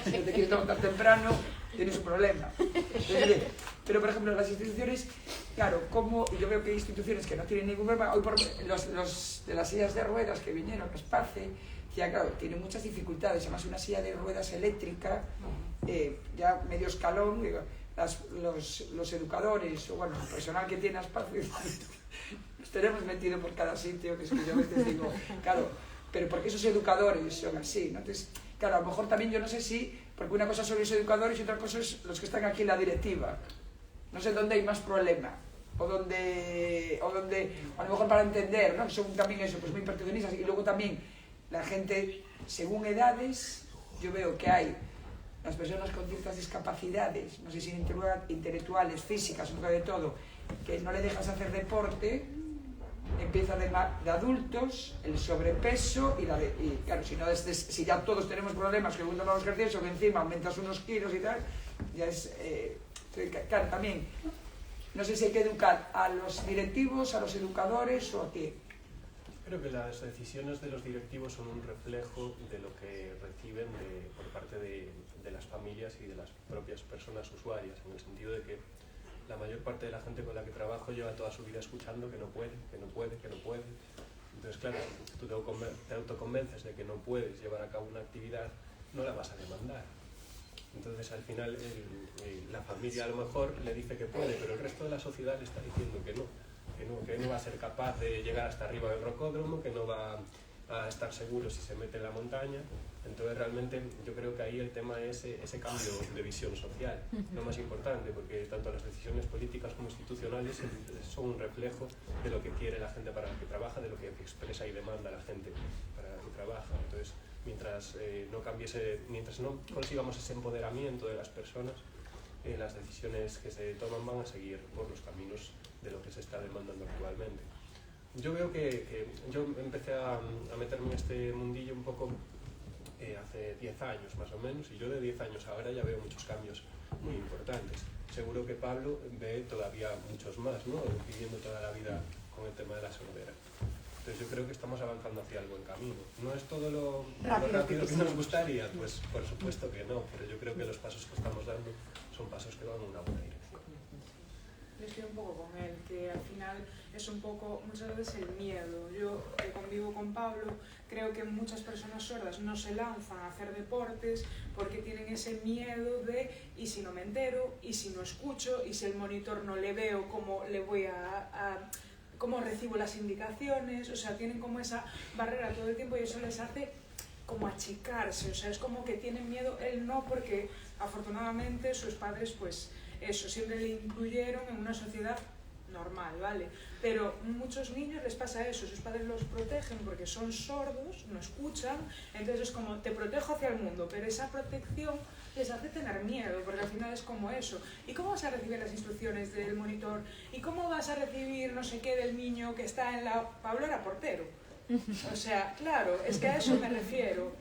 Si te quieres levantar temprano, tienes un problema. Entonces, pero, por ejemplo, las instituciones, claro, como yo veo que hay instituciones que no tienen ningún problema, hoy por los de las sillas de ruedas que vinieron, los PACE, ya claro, tienen muchas dificultades. Además, una silla de ruedas eléctrica, ya medio escalón, digo, los educadores, o bueno, el personal que tiene ASPACE, los tenemos metido por cada sitio, que es que yo a veces digo, claro, pero porque esos educadores son así, ¿no? Entonces, claro, a lo mejor también yo no sé si, porque una cosa son los educadores y otra cosa es los que están aquí en la directiva. No sé dónde hay más problema, o donde a lo mejor para entender, ¿no? Son también eso, pues muy perfeccionistas, y luego también la gente, según edades, yo veo que hay las personas con ciertas discapacidades, no sé si intelectuales, físicas, un poco de todo, que no le dejas hacer deporte, empieza de adultos, el sobrepeso y claro, si ya todos tenemos problemas que cuando vamos ejercicio, que encima aumentas unos kilos y tal, ya es... claro, también, no sé si hay que educar a los directivos, a los educadores o a qué. Creo que las decisiones de los directivos son un reflejo de lo que reciben por parte de las familias y de las propias personas usuarias, en el sentido de que la mayor parte de la gente con la que trabajo lleva toda su vida escuchando que no puede, que no puede, que no puede. Entonces, claro, si tú te autoconvences de que no puedes llevar a cabo una actividad, no la vas a demandar. Entonces, al final, la familia a lo mejor le dice que puede, pero el resto de la sociedad le está diciendo que no va a ser capaz de llegar hasta arriba del rocódromo, que no va a estar seguro si se mete en la montaña. Entonces, realmente, yo creo que ahí el tema es ese cambio de visión social, lo más importante, porque tanto las decisiones políticas como institucionales son un reflejo de lo que quiere la gente para la que trabaja, de lo que expresa y demanda la gente para la que trabaja. Entonces, mientras no consigamos ese empoderamiento de las personas, las decisiones que se toman van a seguir por los caminos de lo que se está demandando actualmente. Yo veo que yo empecé a meterme en este mundillo un poco hace 10 años más o menos, y yo de 10 años ahora ya veo muchos cambios muy importantes. Seguro que Pablo ve todavía muchos más, ¿no? Viviendo toda la vida con el tema de la sordera. Entonces yo creo que estamos avanzando hacia el buen camino. ¿No es todo lo rápido que nos gustaría? Pues por supuesto que no, pero yo creo que los pasos que estamos dando son pasos que van en una buena dirección. Yo estoy un poco con él, que al final es un poco, muchas veces el miedo. Yo que convivo con Pablo, creo que muchas personas sordas no se lanzan a hacer deportes porque tienen ese miedo de ¿y si no me entero? ¿Y si no escucho? ¿Y si el monitor no le veo? ¿Cómo le voy cómo recibo las indicaciones? O sea, tienen como esa barrera todo el tiempo y eso les hace como achicarse, o sea, es como que tienen miedo, él no, porque afortunadamente sus padres pues eso, siempre le incluyeron en una sociedad normal, ¿vale? Pero muchos niños les pasa eso, sus padres los protegen porque son sordos, no escuchan, entonces es como te protejo hacia el mundo, pero esa protección les hace tener miedo, porque al final es como eso. ¿Y cómo vas a recibir las instrucciones del monitor? ¿Y cómo vas a recibir no sé qué del niño que está en la... Pablo era portero. O sea, claro, es que a eso me refiero.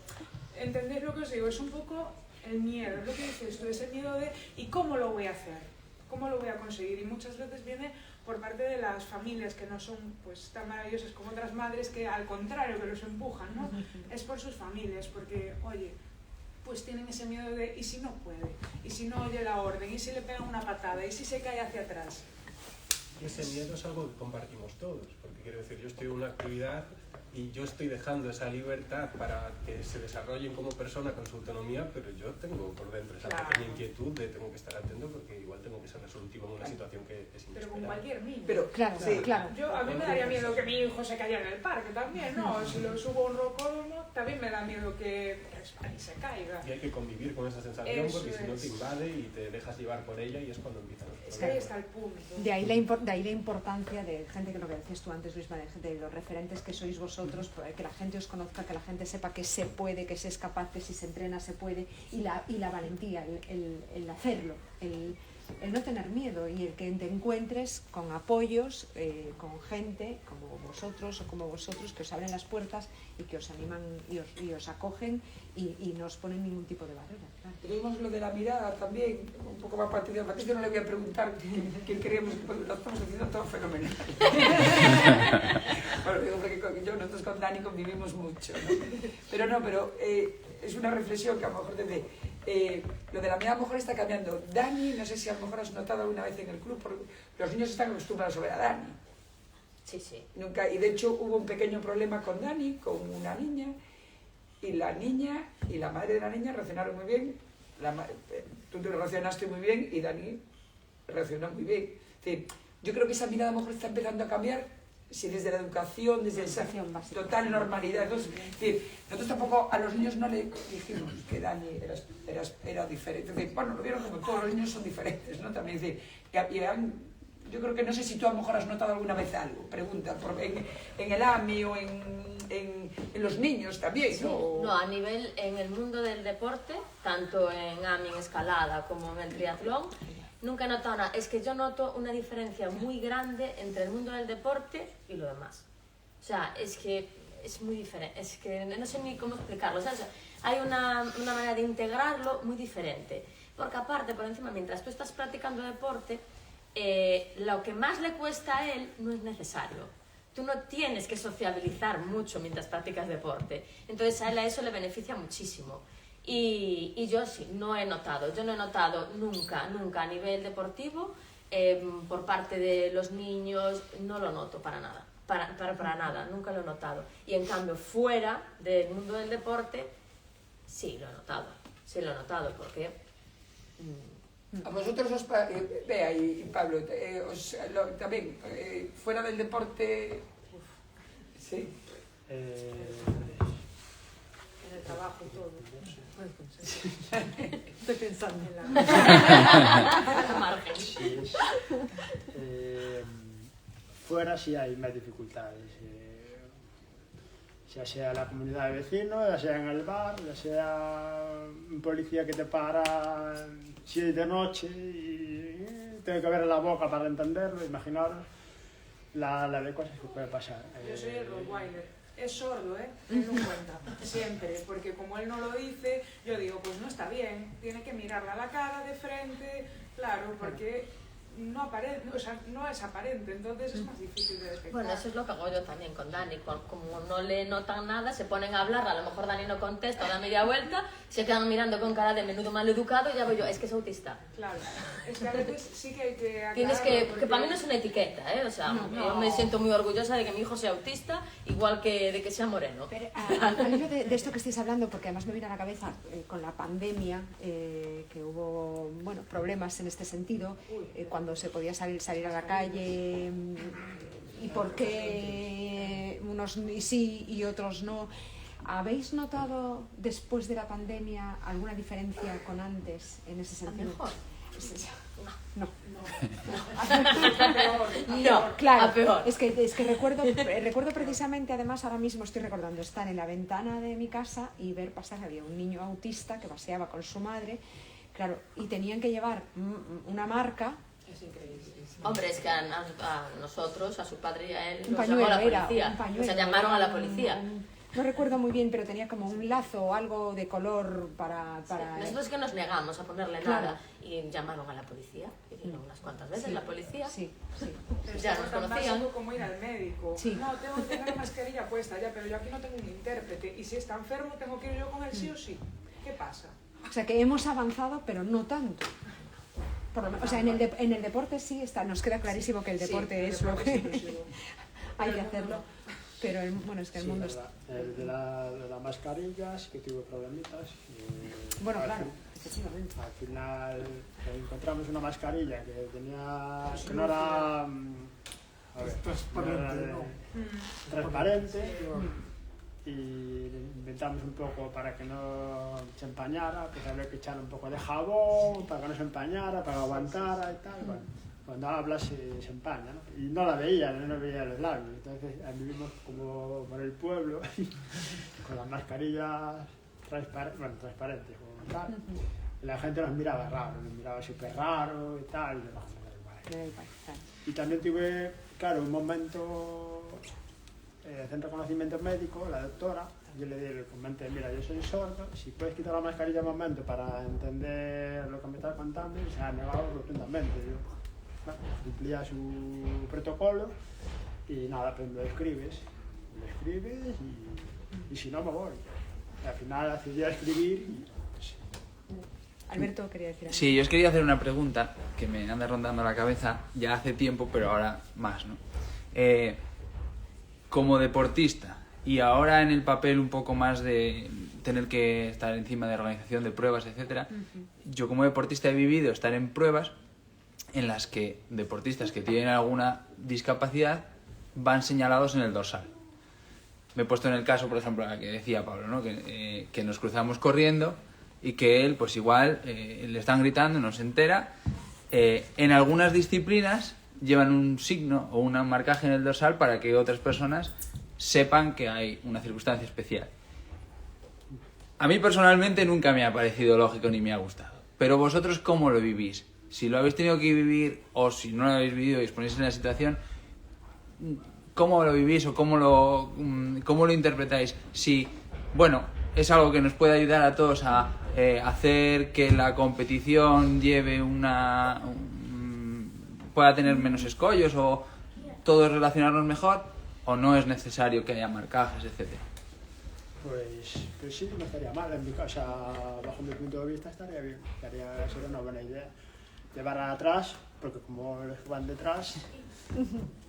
¿Entendéis lo que os digo? Es un poco el miedo, es lo que dices tú, ese miedo de ¿y cómo lo voy a hacer? ¿Cómo lo voy a conseguir? Y muchas veces viene por parte de las familias que no son pues tan maravillosas como otras madres, que al contrario, que los empujan, ¿no? Es por sus familias, porque, oye, pues tienen ese miedo de ¿y si no puede? ¿Y si no oye la orden? ¿Y si le pegan una patada? ¿Y si se cae hacia atrás? Y ese miedo es algo que compartimos todos, porque quiero decir, yo estoy en una actividad y yo estoy dejando esa libertad para que se desarrollen como persona con su autonomía, pero yo tengo por dentro esa pequeña inquietud de tengo que estar atento porque igual tengo que ser resolutivo en una situación que es inesperada. Pero con cualquier niño. Pero, claro, sí. claro. Yo, a mí me daría miedo que mi hijo se cayera en el parque también, ¿no? Si lo subo a un rocódromo, también me da miedo que se caiga. Y hay que convivir con esa sensación Eso porque si no te es. invade y te dejas llevar por ella y es cuando empiezan los problemas. Es que ahí está el punto. De ahí la importancia de gente, que lo que decías tú antes, Luis, de los referentes que sois vosotros, que la gente os conozca, que la gente sepa que se puede, que se es capaz, que si se entrena se puede, y la valentía, el hacerlo, el no tener miedo y el que te encuentres con apoyos, con gente como vosotros o como vosotros que os abren las puertas y que os animan y os acogen y no os ponen ningún tipo de barrera. Claro. Tuvimos lo de la mirada también, un poco más partido. A Patricio no le voy a preguntar quién creemos que lo estamos haciendo todo fenomenal. Bueno, digo porque nosotros con Dani convivimos mucho, ¿no? Pero es una reflexión que a lo mejor lo de la mirada a lo mejor está cambiando. Dani, no sé si a lo mejor has notado alguna vez en el club, porque los niños están acostumbrados a ver a Dani. Sí, sí. Nunca, y de hecho hubo un pequeño problema con Dani, con una niña, y la niña y la madre de la niña reaccionaron muy bien. Tú te reaccionaste muy bien y Dani reaccionó muy bien. Es decir, yo creo que esa mirada a lo mejor está empezando a cambiar, si desde la educación, desde esa total normalidad. Entonces, es decir, nosotros tampoco a los niños no le dijimos que Dani era diferente. Es decir, bueno, lo vieron como todos los niños son diferentes, ¿no? También, es decir, yo creo que no sé si tú a lo mejor has notado alguna vez algo, pregunta, en el AMI o en los niños también, sí, ¿no? No, a nivel, en el mundo del deporte, tanto en AMI, en escalada, como en el triatlón, nunca he notado nada. Es que yo noto una diferencia muy grande entre el mundo del deporte y lo demás. O sea, es que es muy diferente, es que no sé ni cómo explicarlo. O sea, hay una manera de integrarlo muy diferente. Porque aparte, por encima, mientras tú estás practicando deporte, lo que más le cuesta a él no es necesario. Tú no tienes que sociabilizar mucho mientras practicas deporte. Entonces a él a eso le beneficia muchísimo. Y yo sí, yo no he notado nunca a nivel deportivo, por parte de los niños, no lo noto para nada, para nada, nunca lo he notado. Y en cambio, fuera del mundo del deporte, sí lo he notado, porque... A vosotros Bea y Pablo, también, fuera del deporte, sí. En el trabajo y todo. Estoy pensando en la margen. Sí, fuera sí hay más dificultades. Ya sea la comunidad de vecinos, ya sea en el bar, ya sea un policía que te para si es de noche y tiene que ver la boca para entenderlo, imaginaros la de cosas que puede pasar. Yo soy el Rottweiler. Es sordo, tenlo en cuenta, siempre, porque como él no lo dice, yo digo, pues no está bien, tiene que mirarle a la cara de frente, claro, porque no es aparente, entonces es más difícil de detectar. Bueno, eso es lo que hago yo también con Dani, como no le notan nada, se ponen a hablar, a lo mejor Dani no contesta, da media vuelta, se quedan mirando con cara de menudo mal educado y ya voy yo, es que es autista. Claro, es que a veces sí que hay que aclararlo. Tienes que, porque para mí no es una etiqueta, o sea, yo me siento muy orgullosa de que mi hijo sea autista, igual que de que sea moreno. Pero al hilo de esto que estáis hablando, porque además me viene a la cabeza con la pandemia, que hubo problemas en este sentido, cuando se podía salir a la calle, y por qué unos sí y otros no. ¿Habéis notado después de la pandemia alguna diferencia con antes en ese sentido? ¿A mejor? No. No, claro. a peor. Es que recuerdo precisamente, además ahora mismo estoy recordando estar en la ventana de mi casa y ver pasar, había un niño autista que paseaba con su madre, claro, y tenían que llevar una marca. Es increíble. Hombre, es que a nosotros, a su padre y a él, Un los llamó a la pañuelo, policía. O sea, llamaron a la policía. No recuerdo muy bien, pero tenía como un lazo o algo de color para... Sí, nosotros que nos negamos a ponerle nada y llamaron a la policía, vinieron unas cuantas veces la policía. Sí. Pero ya nos tan conocían. básico como ir al médico. Sí. No, tengo que tener la mascarilla puesta ya, pero yo aquí no tengo un intérprete y si está enfermo tengo que ir yo con él sí o sí. ¿Qué pasa? O sea, que hemos avanzado, pero no tanto. O sea, en el deporte sí nos queda clarísimo que el deporte es lo que hay que hacerlo. Pero es que el mundo está... El de la mascarilla sí que tuvo problemitas. Bueno, claro, efectivamente. Al final encontramos una mascarilla que tenía... que no era... transparente. Y inventamos un poco para que no se empañara, pues había que echar un poco de jabón para que no se empañara, para que aguantara y tal. Bueno, cuando hablas se empaña, ¿no? Y no la veía, no veía los labios. Entonces vivimos como por el pueblo, con las mascarillas transparentes, como tal. la gente nos miraba raro, nos miraba súper raro y tal. Y, no, y también tuve, claro, un momento en el centro de conocimiento médico, la doctora, yo le comenté, mira, yo soy sordo, si puedes quitar la mascarilla un momento para entender lo que me estás contando, y se ha negado rotundamente. Yo, bueno, cumplía su protocolo y nada, pues lo escribes y si no me voy. Y al final accedí a escribir y... Pues, Alberto quería decir algo. Sí, yo os quería hacer una pregunta que me anda rondando la cabeza ya hace tiempo, pero ahora más, ¿no? Como deportista y ahora en el papel un poco más de tener que estar encima de organización de pruebas, etcétera, yo como deportista he vivido estar en pruebas en las que deportistas que tienen alguna discapacidad van señalados en el dorsal. Me he puesto en el caso, por ejemplo, que decía Pablo, ¿no? Que nos cruzamos corriendo y que él, pues igual, le están gritando, no se entera. En algunas disciplinas llevan un signo o un marcaje en el dorsal para que otras personas sepan que hay una circunstancia especial. A mí personalmente nunca me ha parecido lógico ni me ha gustado. Pero vosotros, ¿cómo lo vivís? Si lo habéis tenido que vivir o si no lo habéis vivido y os ponéis en la situación, ¿cómo lo vivís o cómo lo interpretáis? Si, bueno, es algo que nos puede ayudar a todos a hacer que la competición lleve pueda tener menos escollos o todos relacionarnos mejor, o no es necesario que haya marcajes, etcétera. Pues sí, no estaría mal. En mi casa, bajo mi punto de vista, estaría bien. Sería una buena idea. Llevar atrás, porque como les van detrás,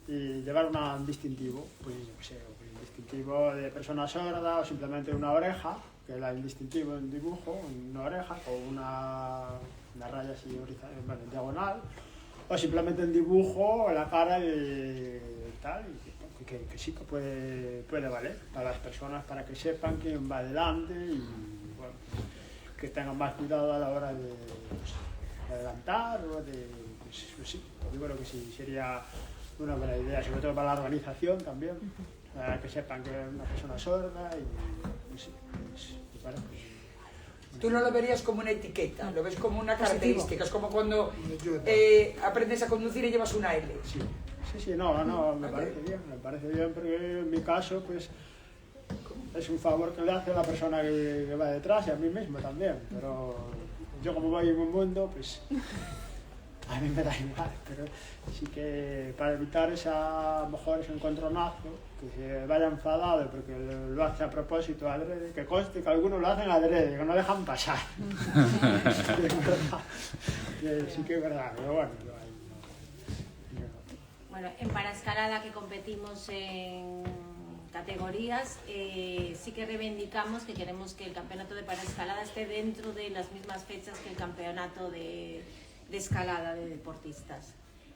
y llevar un distintivo, pues yo qué sé, un distintivo de persona sorda o simplemente una oreja, que es el distintivo en dibujo, una oreja con una raya así bueno, diagonal, o simplemente en dibujo la cara y tal, y que sí que puede valer para las personas, para que sepan quién va adelante y bueno, que tengan más cuidado a la hora de adelantar o de... Pues sí, yo creo que sí, sería una buena idea, sobre todo para la organización también, que sepan que es una persona sorda y pues sí, me parece. Tú no lo verías como una etiqueta, lo ves como una característica, es como cuando aprendes a conducir y llevas una L. Sí, no, me parece bien porque en mi caso pues es un favor que le hace a la persona que va detrás y a mí mismo también, pero yo como voy en un mundo pues a mí me da igual, pero sí que para evitar a lo mejor ese encontronazo, que se vaya enfadado porque lo hace a propósito adrede, que conste que algunos lo hacen adrede, que no dejan pasar. Sí que es verdad, pero bueno. Bueno, en paraescalada que competimos en categorías, sí que reivindicamos que queremos que el campeonato de paraescalada esté dentro de las mismas fechas que el campeonato de escalada de deportistas.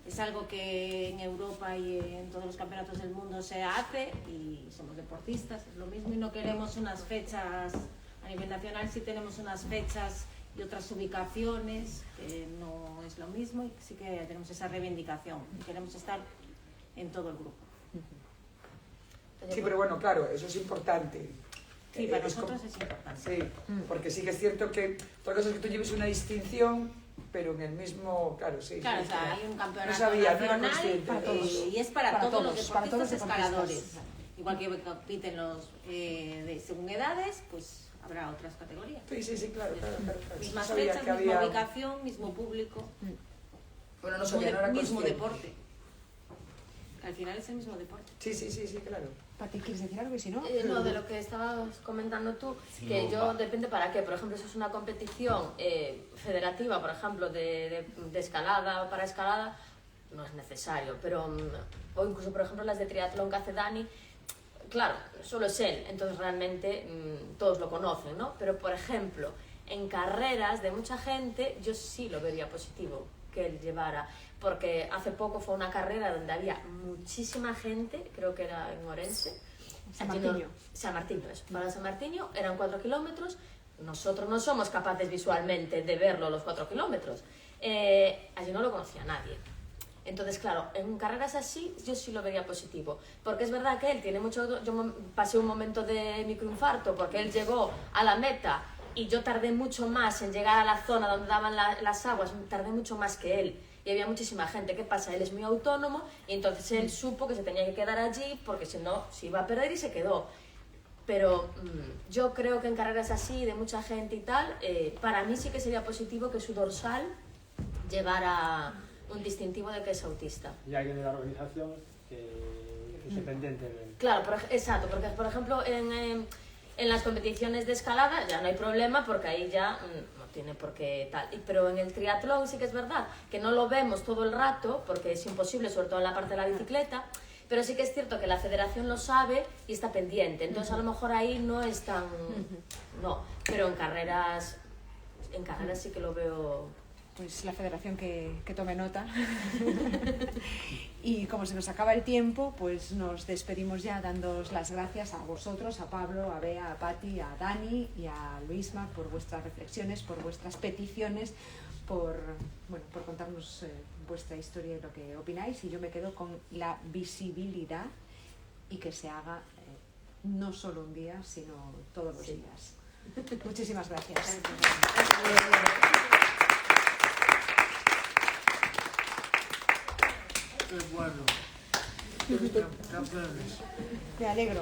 Es algo que en Europa y en todos los campeonatos del mundo se hace y somos deportistas, es lo mismo y no queremos unas fechas a nivel nacional, sí tenemos unas fechas y otras ubicaciones que no es lo mismo y sí que tenemos esa reivindicación, queremos estar en todo el grupo. Sí, pero bueno, claro, eso es importante. Sí, para nosotros es importante. Sí, porque sí que es cierto que otra cosa es que tú lleves una distinción, pero en el mismo, claro, sí. Claro, sí, o sea, hay un campeonato no sabía, nacional no era consciente, para todos. y es para todos los deportistas deportistas. escaladores. Igual que compiten los según edades, pues habrá otras categorías. Sí, claro. Mismas No sabía fechas, que misma había... ubicación, mismo público, Bueno, no sabía, no era mismo consciente. deporte. Al final es el mismo deporte. Sí, claro. Pati, ¿quieres decir algo? Y si no... No, de lo que estabas comentando tú, que yo depende para qué. Por ejemplo, si es una competición federativa, por ejemplo, de escalada o para escalada, no es necesario. Pero, o incluso, por ejemplo, las de triatlón que hace Dani, claro, solo es él, entonces realmente todos lo conocen, ¿no? Pero, por ejemplo, en carreras de mucha gente, yo sí lo vería positivo que él llevara. Porque hace poco fue una carrera donde había muchísima gente, creo que era en Orense. San Martiño. San Martiño, eso. Para San Martiño eran 4 kilómetros. Nosotros no somos capaces visualmente de verlo los 4 kilómetros. Allí no lo conocía nadie. Entonces, claro, en carreras así yo sí lo vería positivo. Porque es verdad que él tiene mucho... Yo pasé un momento de microinfarto porque él llegó a la meta y yo tardé mucho más en llegar a la zona donde daban las aguas, tardé mucho más que él. Y había muchísima gente. ¿Qué pasa? Él es muy autónomo y entonces él supo que se tenía que quedar allí porque si no se iba a perder y se quedó. Pero yo creo que en carreras así, de mucha gente y tal, para mí sí que sería positivo que su dorsal llevara un distintivo de que es autista. Y alguien de la organización que esté pendiente de... Claro, exacto, porque por ejemplo en las competiciones de escalada ya no hay problema porque ahí ya no tiene por qué tal. Pero en el triatlón sí que es verdad que no lo vemos todo el rato porque es imposible, sobre todo en la parte de la bicicleta, pero sí que es cierto que la federación lo sabe y está pendiente. Entonces a lo mejor ahí no es tan... No, pero en carreras sí que lo veo... Pues la federación que tome nota. Y como se nos acaba el tiempo, pues nos despedimos ya dándoos las gracias a vosotros, a Pablo, a Bea, a Pati, a Dani y a Luisma por vuestras reflexiones, por vuestras peticiones, por contarnos vuestra historia y lo que opináis. Y yo me quedo con la visibilidad y que se haga no solo un día, sino todos los días. Muchísimas gracias. Qué bueno. Campeones. Me alegro.